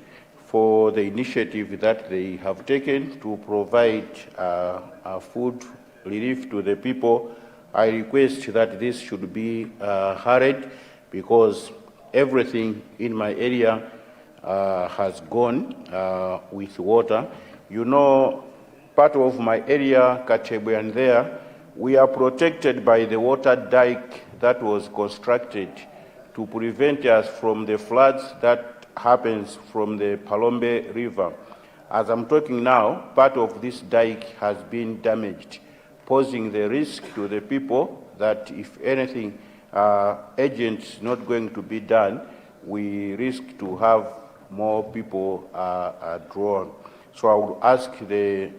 for the initiative that they have taken to provide food relief to the people. I request that this should be hurried, because everything in my area has gone with water. You know, part of my area, Katebwe and there, we are protected by the water dike that was constructed to prevent us from the floods that happens from the Palombe River. As I'm talking now, part of this dike has been damaged, posing the risk to the people that if anything agents not going to be done, we risk to have more people drawn. So I would ask the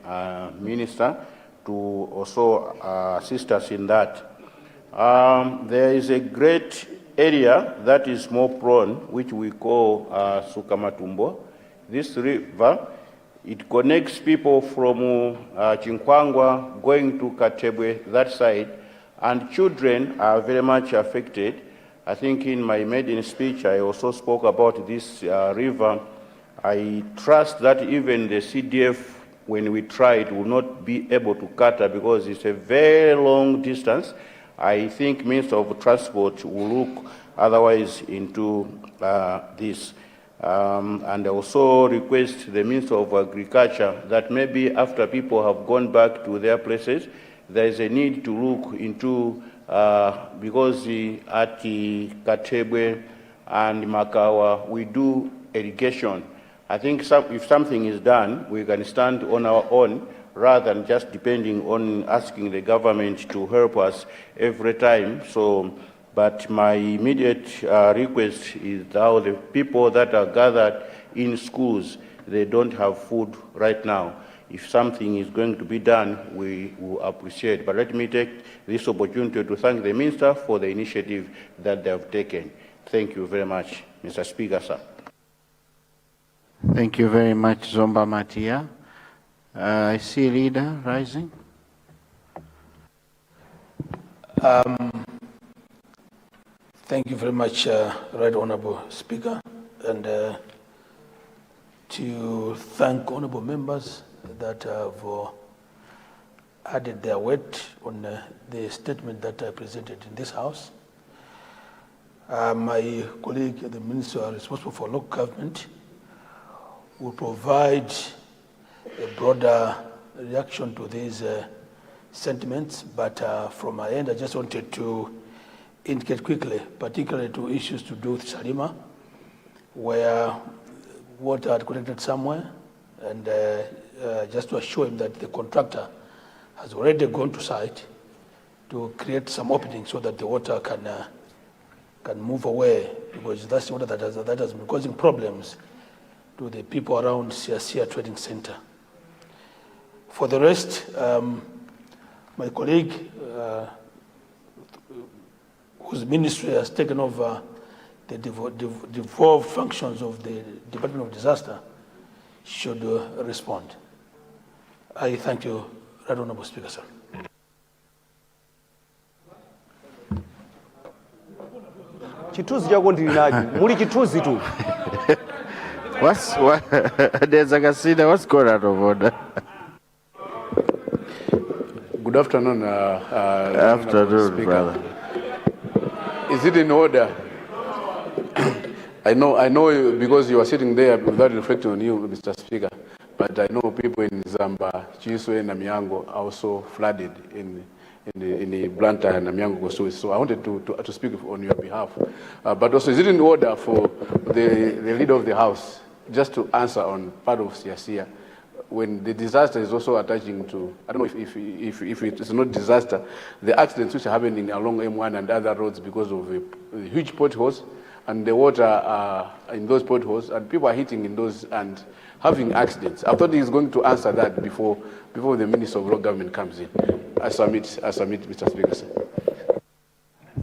minister to also assist us in that. There is a great area that is more prone, which we call Sukamatumbo. This river, it connects people from Chinkwangwa going to Katebwe, that side, and children are very much affected. I think in my maiden speech, I also spoke about this river. I trust that even the CDF, when we try it, will not be able to cut it because it's a very long distance. I think means of transport will look otherwise into this. And also request the Minister of Agriculture that maybe after people have gone back to their places, there is a need to look into, because at Katebwe and Makawa, we do irrigation. I think if something is done, we can stand on our own rather than just depending on asking the government to help us every time. So, but my immediate request is how the people that are gathered in schools, they don't have food right now. If something is going to be done, we will appreciate. But let me take this opportunity to thank the Minister for the initiative that they have taken. Thank you very much, Mr. Speaker, sir. Thank you very much, Zomba Matia. I see a leader rising. Thank you very much, Right Honourable Speaker, and to thank honourable members that have added their weight on the statement that I presented in this House. My colleague, the Minister responsible for local government, will provide a broader reaction to these sentiments, but from my end, I just wanted to indicate quickly, particularly to issues to do with Salima, where water had connected somewhere, and just to assure him that the contractor has already gone to site to create some opening so that the water can move away, because that's the water that has been causing problems to the people around Siasia Trading Center. For the rest, my colleague, whose ministry has taken over the devolved functions of the Department of Disaster, should respond. I thank you, Right Honourable Speaker, sir. Chituzi chako ndili nacho. Muli chituzi tu. There's a casino. What's going on over there? Good afternoon, Afternoon, brother. Is it in order? I know because you are sitting there without reflecting on you, Mr. Speaker, but I know people in Zamba, Chiswe, and Namiango are also flooded in the Luntha and Namiango constituency. So I wanted to speak on your behalf. But also, is it in order for the leader of the House just to answer on part of Siasia, when the disaster is also attaching to, I don't know if it is not disaster, the accidents which are happening along M1 and other roads because of the huge potholes and the water in those potholes, and people are hitting in those and having accidents. I thought he's going to answer that before the Minister of Local Government comes in. I submit, Mr. Speaker, sir.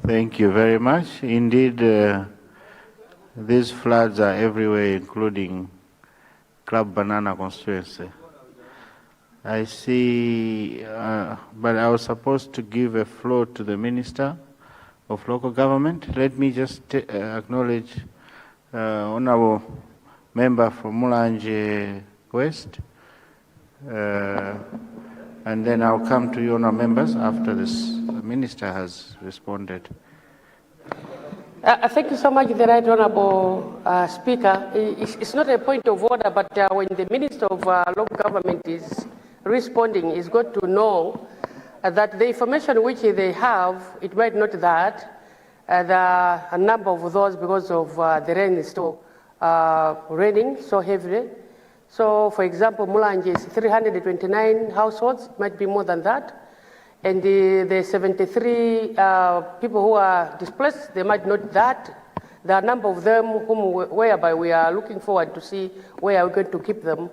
Thank you very much. Indeed, these floods are everywhere, including Club Banana constituency. I see, but I was supposed to give a floor to the Minister of Local Government. Let me just acknowledge Honourable Member from Mulanje West, and then I'll come to you, Honourable Members, after this Minister has responded. Thank you so much, the Right Honourable Speaker. It's not a point of order, but when the Minister of Local Government is responding, is got to know that the information which they have, it might not that, a number of those because of the rain is still raining so heavily. So, for example, Mulanje is 329 households, might be more than that. And the 73 people who are displaced, they might note that. There are a number of them whereby we are looking forward to see where we're going to keep them.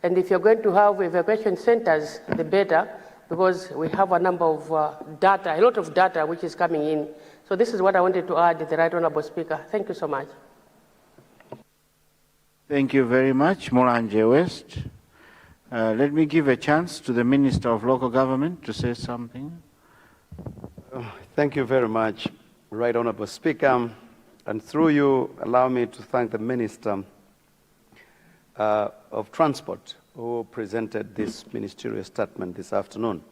And if you're going to have evacuation centers, the better, because we have a number of data, a lot of data which is coming in. So this is what I wanted to add, the Right Honourable Speaker. Thank you so much. Thank you very much, Mulanje West. Let me give a chance to the Minister of Local Government to say something. Thank you very much, Right Honourable Speaker. And through you, allow me to thank the Minister of Transport who presented this ministerial statement this afternoon.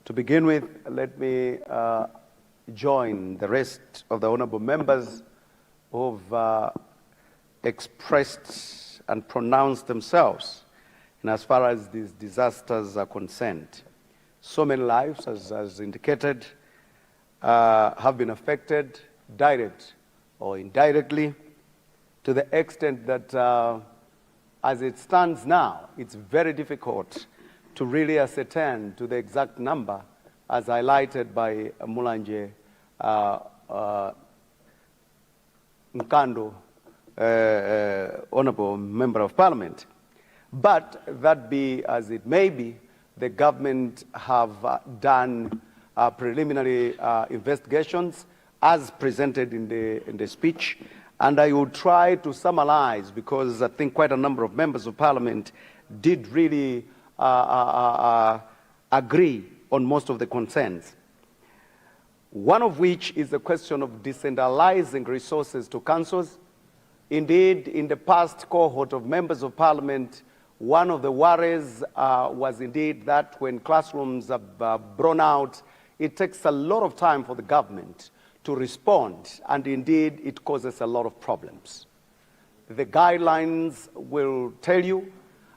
To begin with, let me join the rest of the honourable members who've expressed and pronounced themselves in as far as these disasters are concerned. So many lives, as indicated, have been affected, direct or indirectly, to the extent that as it stands now, it's very difficult to really ascertain to the exact number, as highlighted by Mulanje Nkando, Honourable Member of Parliament. But that be as it may be, the government have done preliminary investigations as presented in the speech, and I will try to summarize, because I think quite a number of members of Parliament did really agree on most of the concerns. One of which is the question of decentralizing resources to councils. Indeed, in the past cohort of members of Parliament, one of the worries was indeed that when classrooms are blown out, it takes a lot of time for the government to respond, and indeed it causes a lot of problems. The guidelines will tell you,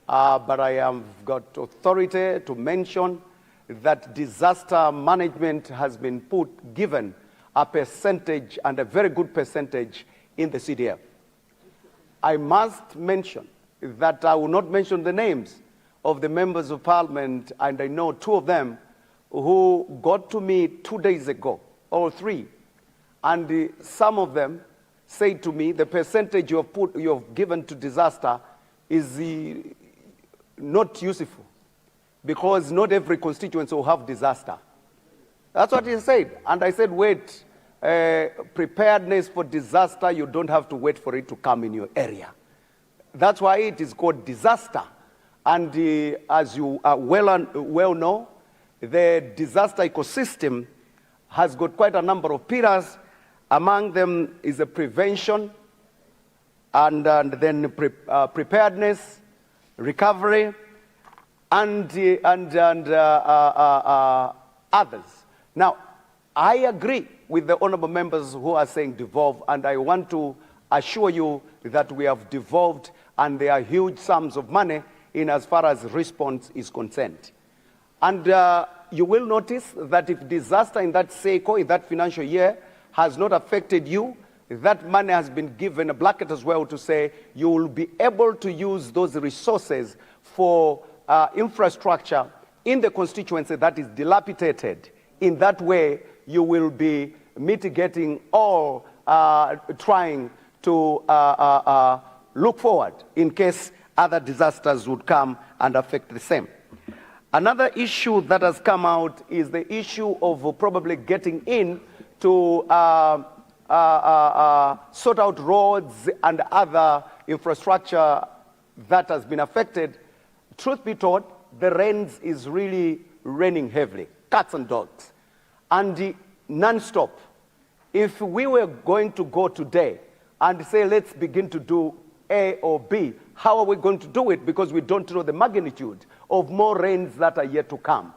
but I have got authority to mention that disaster management has been given a percentage, and a very good percentage, in the CDF. I must mention that I will not mention the names of the members of Parliament, and I know two of them who got to me 2 days ago, or 3, and some of them say to me, the percentage you have given to disaster is not useful, because not every constituency will have disaster. That's what he said. And I said, wait, preparedness for disaster, you don't have to wait for it to come in your area. That's why it is called disaster. And as you well know, the disaster ecosystem has got quite a number of pillars. Among them is the prevention, and then preparedness, recovery, and others. Now, I agree with the honourable members who are saying devolve, and I want to assure you that we have devolved, and there are huge sums of money in as far as response is concerned. And you will notice that if disaster in that cycle, in that financial year, has not affected you, that money has been given a blanket as well to say you will be able to use those resources for infrastructure in the constituency that is dilapidated. In that way, you will be mitigating or trying to look forward in case other disasters would come and affect the same. Another issue that has come out is the issue of probably getting in to sort out roads and other infrastructure that has been affected. Truth be told, the rains is really raining heavily, cats and dogs, and non-stop. If we were going to go today and say, let's begin to do A or B, how are we going to do it? Because we don't know the magnitude of more rains that are yet to come.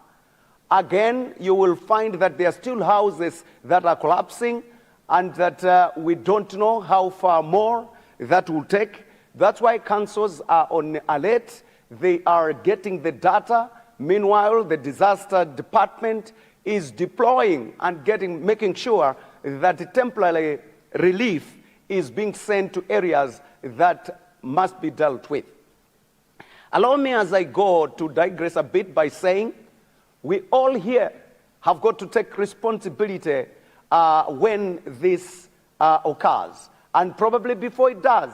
Again, you will find that there are still houses that are collapsing, and that we don't know how far more that will take. That's why councils are on alert. They are getting the data. Meanwhile, the disaster department is deploying and making sure that temporary relief is being sent to areas that must be dealt with. Allow me, as I go, to digress a bit by saying we all here have got to take responsibility when this occurs. And probably before it does,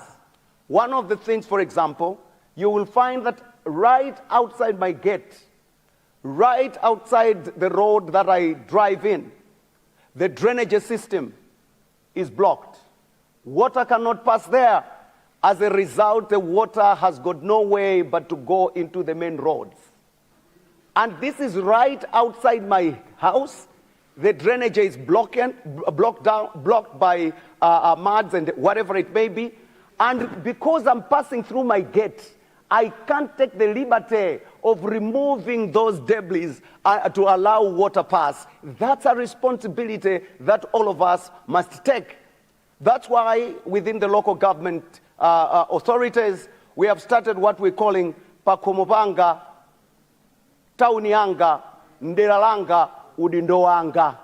one of the things, for example, you will find that right outside my gate, right outside the road that I drive in, the drainage system is blocked. Water cannot pass there. As a result, the water has got no way but to go into the main roads. And this is right outside my house. The drainage is blocked by muds and whatever it may be. And because I'm passing through my gate, I can't take the liberty of removing those debris to allow water pass. That's a responsibility that all of us must take. That's why within the local government authorities, we have started what we're calling Pakomobanga, Taunianga, Ndelalanga, Udindoanga.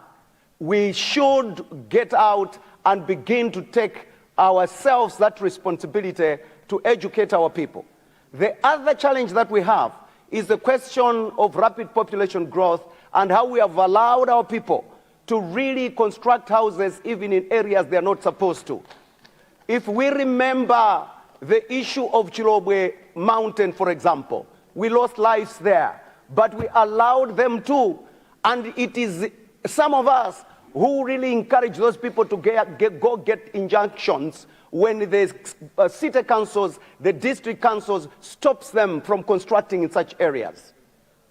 We should get out and begin to take ourselves that responsibility to educate our people. The other challenge that we have is the question of rapid population growth and how we have allowed our people to really construct houses even in areas they're not supposed to. If we remember the issue of Chilobwe Mountain, for example, we lost lives there, but we allowed them to, and it is some of us who really encourage those people to go get injunctions when the city councils, the district councils stops them from constructing in such areas.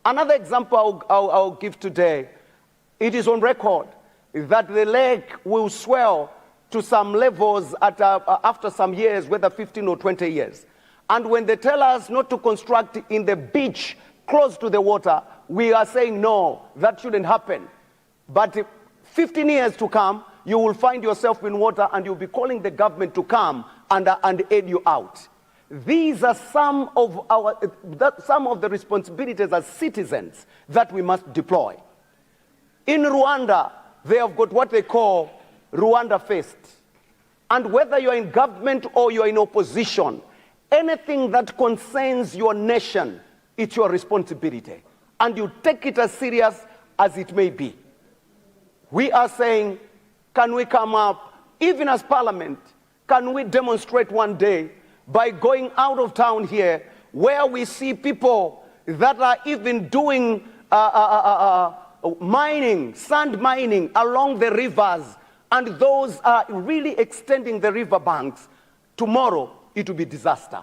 Another example I'll give today, it is on record that the lake will swell to some levels after some years, whether 15 or 20 years. And when they tell us not to construct in the beach close to the water, we are saying no, that shouldn't happen. But 15 years to come, you will find yourself in water and you'll be calling the government to come and aid you out. These are some of the responsibilities as citizens that we must deploy. In Rwanda, they have got what they call Rwanda First. And whether you're in government or you're in opposition, anything that concerns your nation, it's your responsibility. And you take it as serious as it may be. We are saying, can we come up, even as Parliament, can we demonstrate one day by going out of town here where we see people that are even doing mining, sand mining along the rivers, and those are really extending the river banks. Tomorrow, it will be disaster.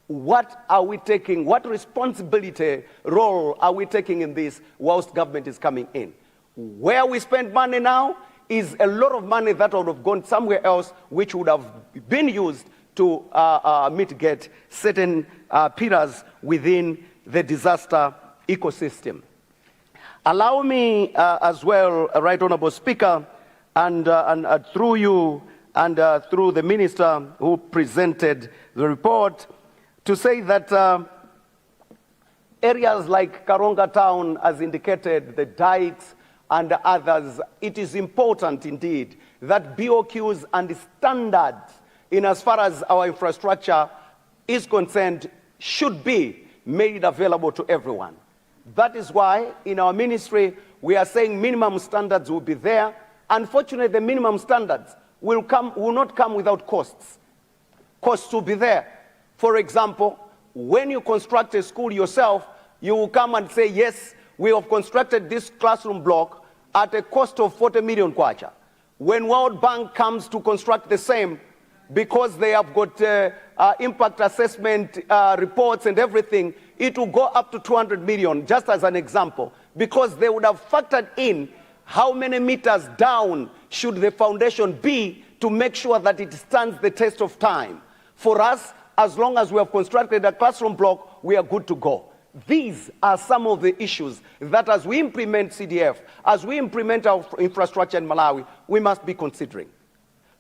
What are we taking? What responsibility role are we taking in this whilst government is coming in? Where we spend money now is a lot of money that would have gone somewhere else, which would have been used to mitigate certain pillars within the disaster ecosystem. Allow me as well, Right Honourable Speaker, and through you and through the Minister who presented the report, to say that areas like Karonga Town, as indicated, the dikes and others, it is important indeed that BOQs and standards in as far as our infrastructure is concerned should be made available to everyone. That is why in our ministry we are saying minimum standards will be there. Unfortunately, the minimum standards will not come without costs. Costs will be there. For example, when you construct a school yourself, you will come and say, yes, we have constructed this classroom block at a cost of 40 million kwacha. When World Bank comes to construct the same, because they have got impact assessment reports and everything, it will go up to 200 million, just as an example, because they would have factored in how many meters down should the foundation be to make sure that it stands the test of time. For us, as long as we have constructed a classroom block, we are good to go. These are some of the issues that as we implement CDF, as we implement our infrastructure in Malawi, we must be considering.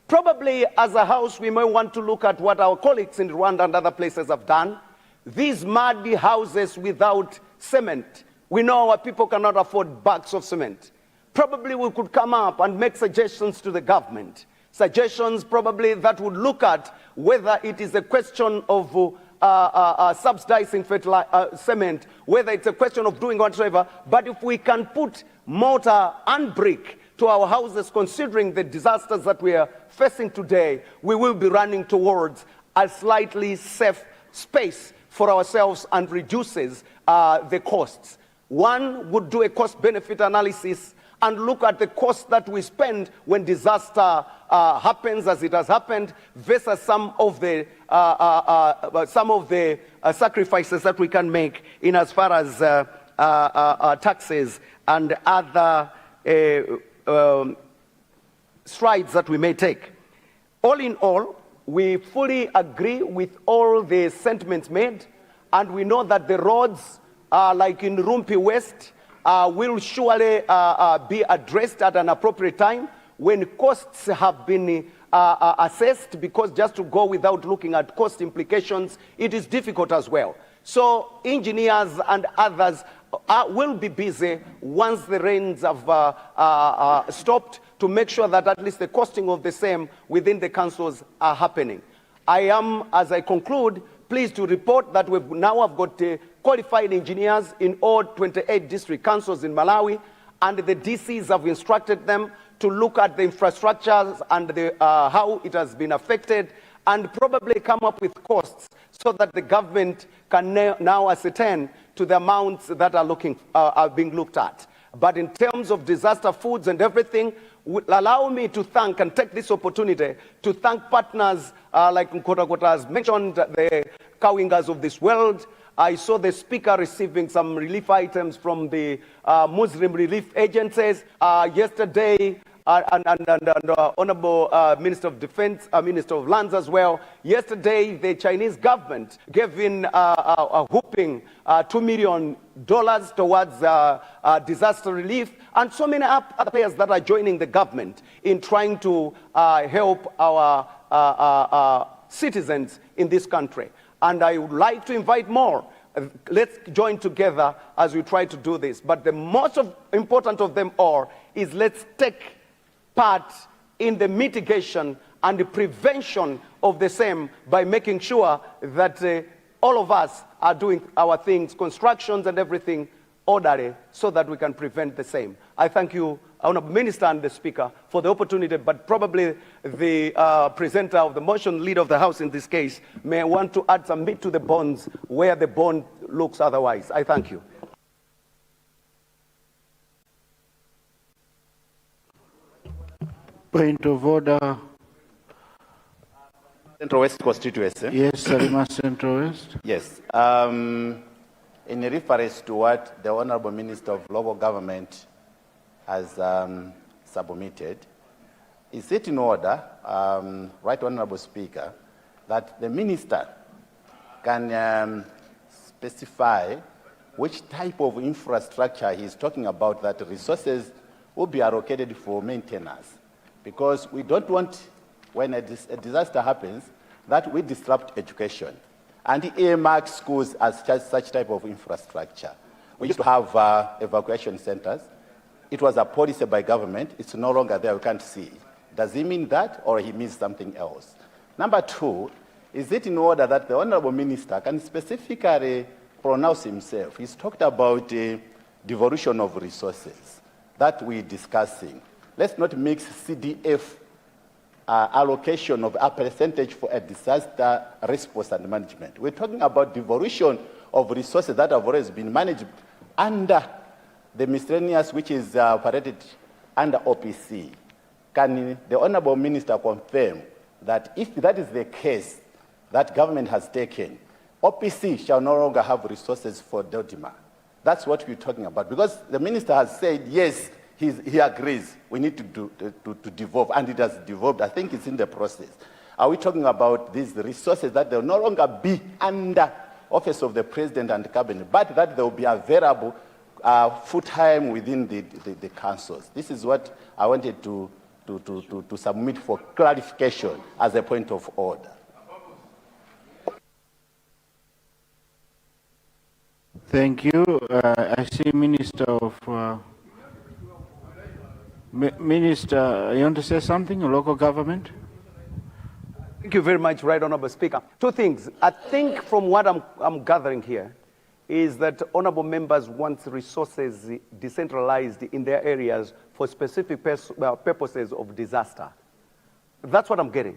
Probably as a house, we may want to look at what our colleagues in Rwanda and other places have done. These muddy houses without cement. We know our people cannot afford bags of cement. Probably we could come up and make suggestions to the government. Suggestions probably that would look at whether it is a question of subsidizing cement, whether it's a question of doing whatsoever, but if we can put mortar and brick to our houses, considering the disasters that we are facing today, we will be running towards a slightly safe space for ourselves and reduces the costs. One would do a cost-benefit analysis and look at the cost that we spend when disaster happens, as it has happened, versus some of the sacrifices that we can make in as far as taxes and other strides that we may take. All in all, we fully agree with all the sentiments made, and we know that the roads, like in Rumpi West, will surely be addressed at an appropriate time when costs have been assessed, because just to go without looking at cost implications, it is difficult as well. So engineers and others will be busy once the rains have stopped to make sure that at least the costing of the same within the councils are happening. I am, as I conclude, pleased to report that we now have got qualified engineers in all 28 district councils in Malawi, and the DCs have instructed them to look at the infrastructures and how it has been affected, and probably come up with costs so that the government can now ascertain to the amounts that are being looked at. But in terms of disaster foods and everything, allow me to thank and take this opportunity to thank partners like Nkota has mentioned, the Kawingas of this world. I saw the speaker receiving some relief items from the Muslim relief agencies. Yesterday, Honorable Minister of Defense, Minister of Lands as well. Yesterday, the Chinese government gave in a whooping $2 million towards disaster relief, and so many other players that are joining the government in trying to help our citizens in this country. And I would like to invite more. Let's join together as we try to do this. But the most important of them all is let's take part in the mitigation and the prevention of the same by making sure that all of us are doing our things, constructions and everything, orderly, so that we can prevent the same. I thank you, Honourable Minister and the Speaker, for the opportunity, but probably the presenter of the motion, leader of the House in this case, may want to add some meat to the bones where the bone looks otherwise. I thank you. Point of order. Central West constituency. Yes, Salima Central West. Yes. In reference to what the Honourable Minister of Local Government has submitted, is it in order, Right Honourable Speaker, that the Minister can specify which type of infrastructure he's talking about, that resources will be allocated for maintenance? Because we don't want, when a disaster happens, that we disrupt education and earmark schools as such type of infrastructure. We used to have evacuation centers. It was a policy by government. It's no longer there. We can't see. Does he mean that, or he means something else? Number two, is it in order that the Honourable Minister can specifically pronounce himself? He's talked about devolution of resources that we're discussing. Let's not mix CDF allocation of a percentage for a disaster response and management. We're talking about devolution of resources that have always been managed under the miscellaneous, which is operated under OPC. Can the Honourable Minister confirm that if that is the case that government has taken, OPC shall no longer have resources for Dodima? That's what we're talking about. Because the Minister has said, yes, he agrees we need to devolve, and it has devolved. I think it's in the process. Are we talking about these resources that they'll no longer be under Office of the President and Cabinet, but that they'll be available full-time within the councils? This is what I wanted to submit for clarification as a point of order. Thank you. I see Minister of... Minister, you want to say something? Local government? Thank you very much, Right Honourable Speaker. Two things. I think from what I'm gathering here is that honourable members want resources decentralized in their areas for specific purposes of disaster. That's what I'm getting.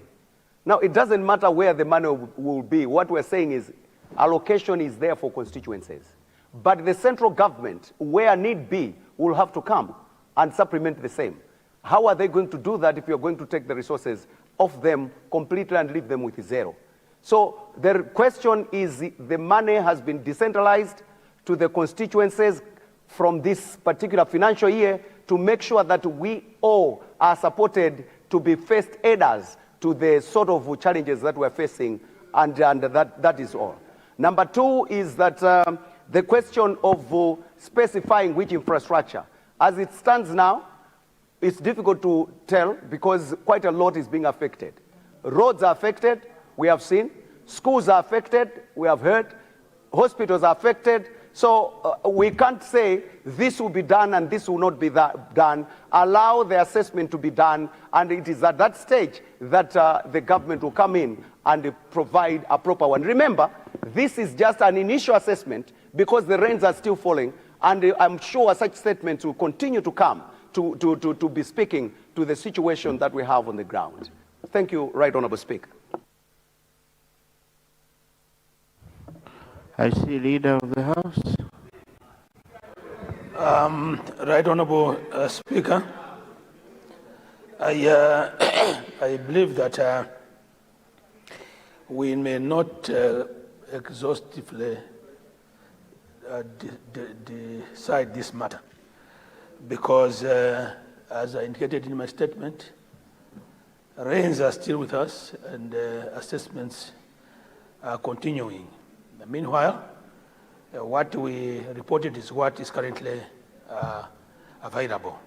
Now, it doesn't matter where the money will be. What we're saying is allocation is there for constituencies. But the central government, where need be, will have to come and supplement the same. How are they going to do that if you're going to take the resources off them completely and leave them with zero? So the question is, the money has been decentralized to the constituencies from this particular financial year to make sure that we all are supported to be first aiders to the sort of challenges that we're facing, and that is all. Number two is that the question of specifying which infrastructure. As it stands now, it's difficult to tell because quite a lot is being affected. Roads are affected, we have seen. Schools are affected, we have heard. Hospitals are affected. So we can't say this will be done and this will not be done. Allow the assessment to be done, and it is at that stage that the government will come in and provide a proper one. Remember, this is just an initial assessment because the rains are still falling, and I'm sure such statements will continue to come to be speaking to the situation that we have on the ground. Thank you, Right Honourable Speaker. I see Leader of the House. Right Honourable Speaker, I believe that we may not exhaustively decide this matter because, as I indicated in my statement, rains are still with us and assessments are continuing. Meanwhile, what we reported is what is currently available.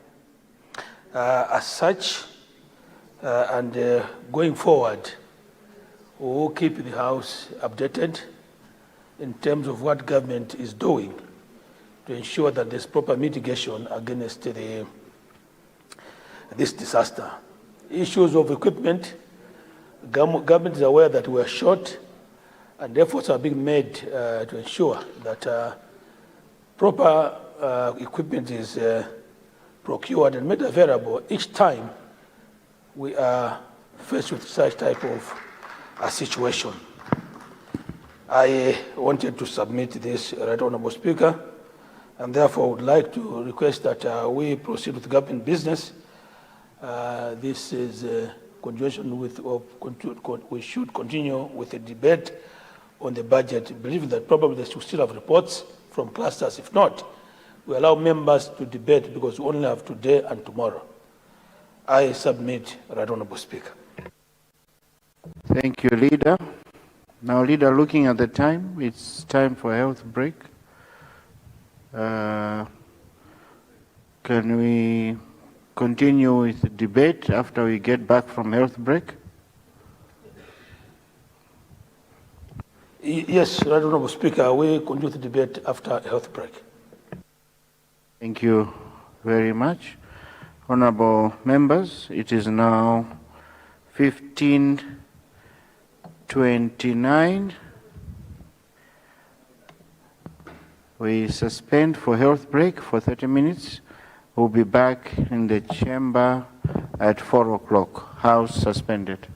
As such, and going forward, we will keep the House updated in terms of what government is doing to ensure that there's proper mitigation against this disaster. Issues of equipment, government is aware that we are short, and efforts are being made to ensure that proper equipment is procured and made available each time we are faced with such type of a situation. I wanted to submit this, Right Honourable Speaker, and therefore would like to request that we proceed with government business. This is continuation with, we should continue with the debate on the budget, believing that probably they should still have reports from clusters. If not, we allow members to debate because we only have today and tomorrow. I submit, Right Honourable Speaker. Thank you, Leader. Now, Leader, looking at the time, it's time for a health break. Can we continue with the debate after we get back from health break? Yes, Right Honourable Speaker, we continue the debate after health break. Thank you very much. Honourable members, it is now 15:29. We suspend for health break for 30 minutes. We'll be back in the chamber at 4 o'clock. House suspended.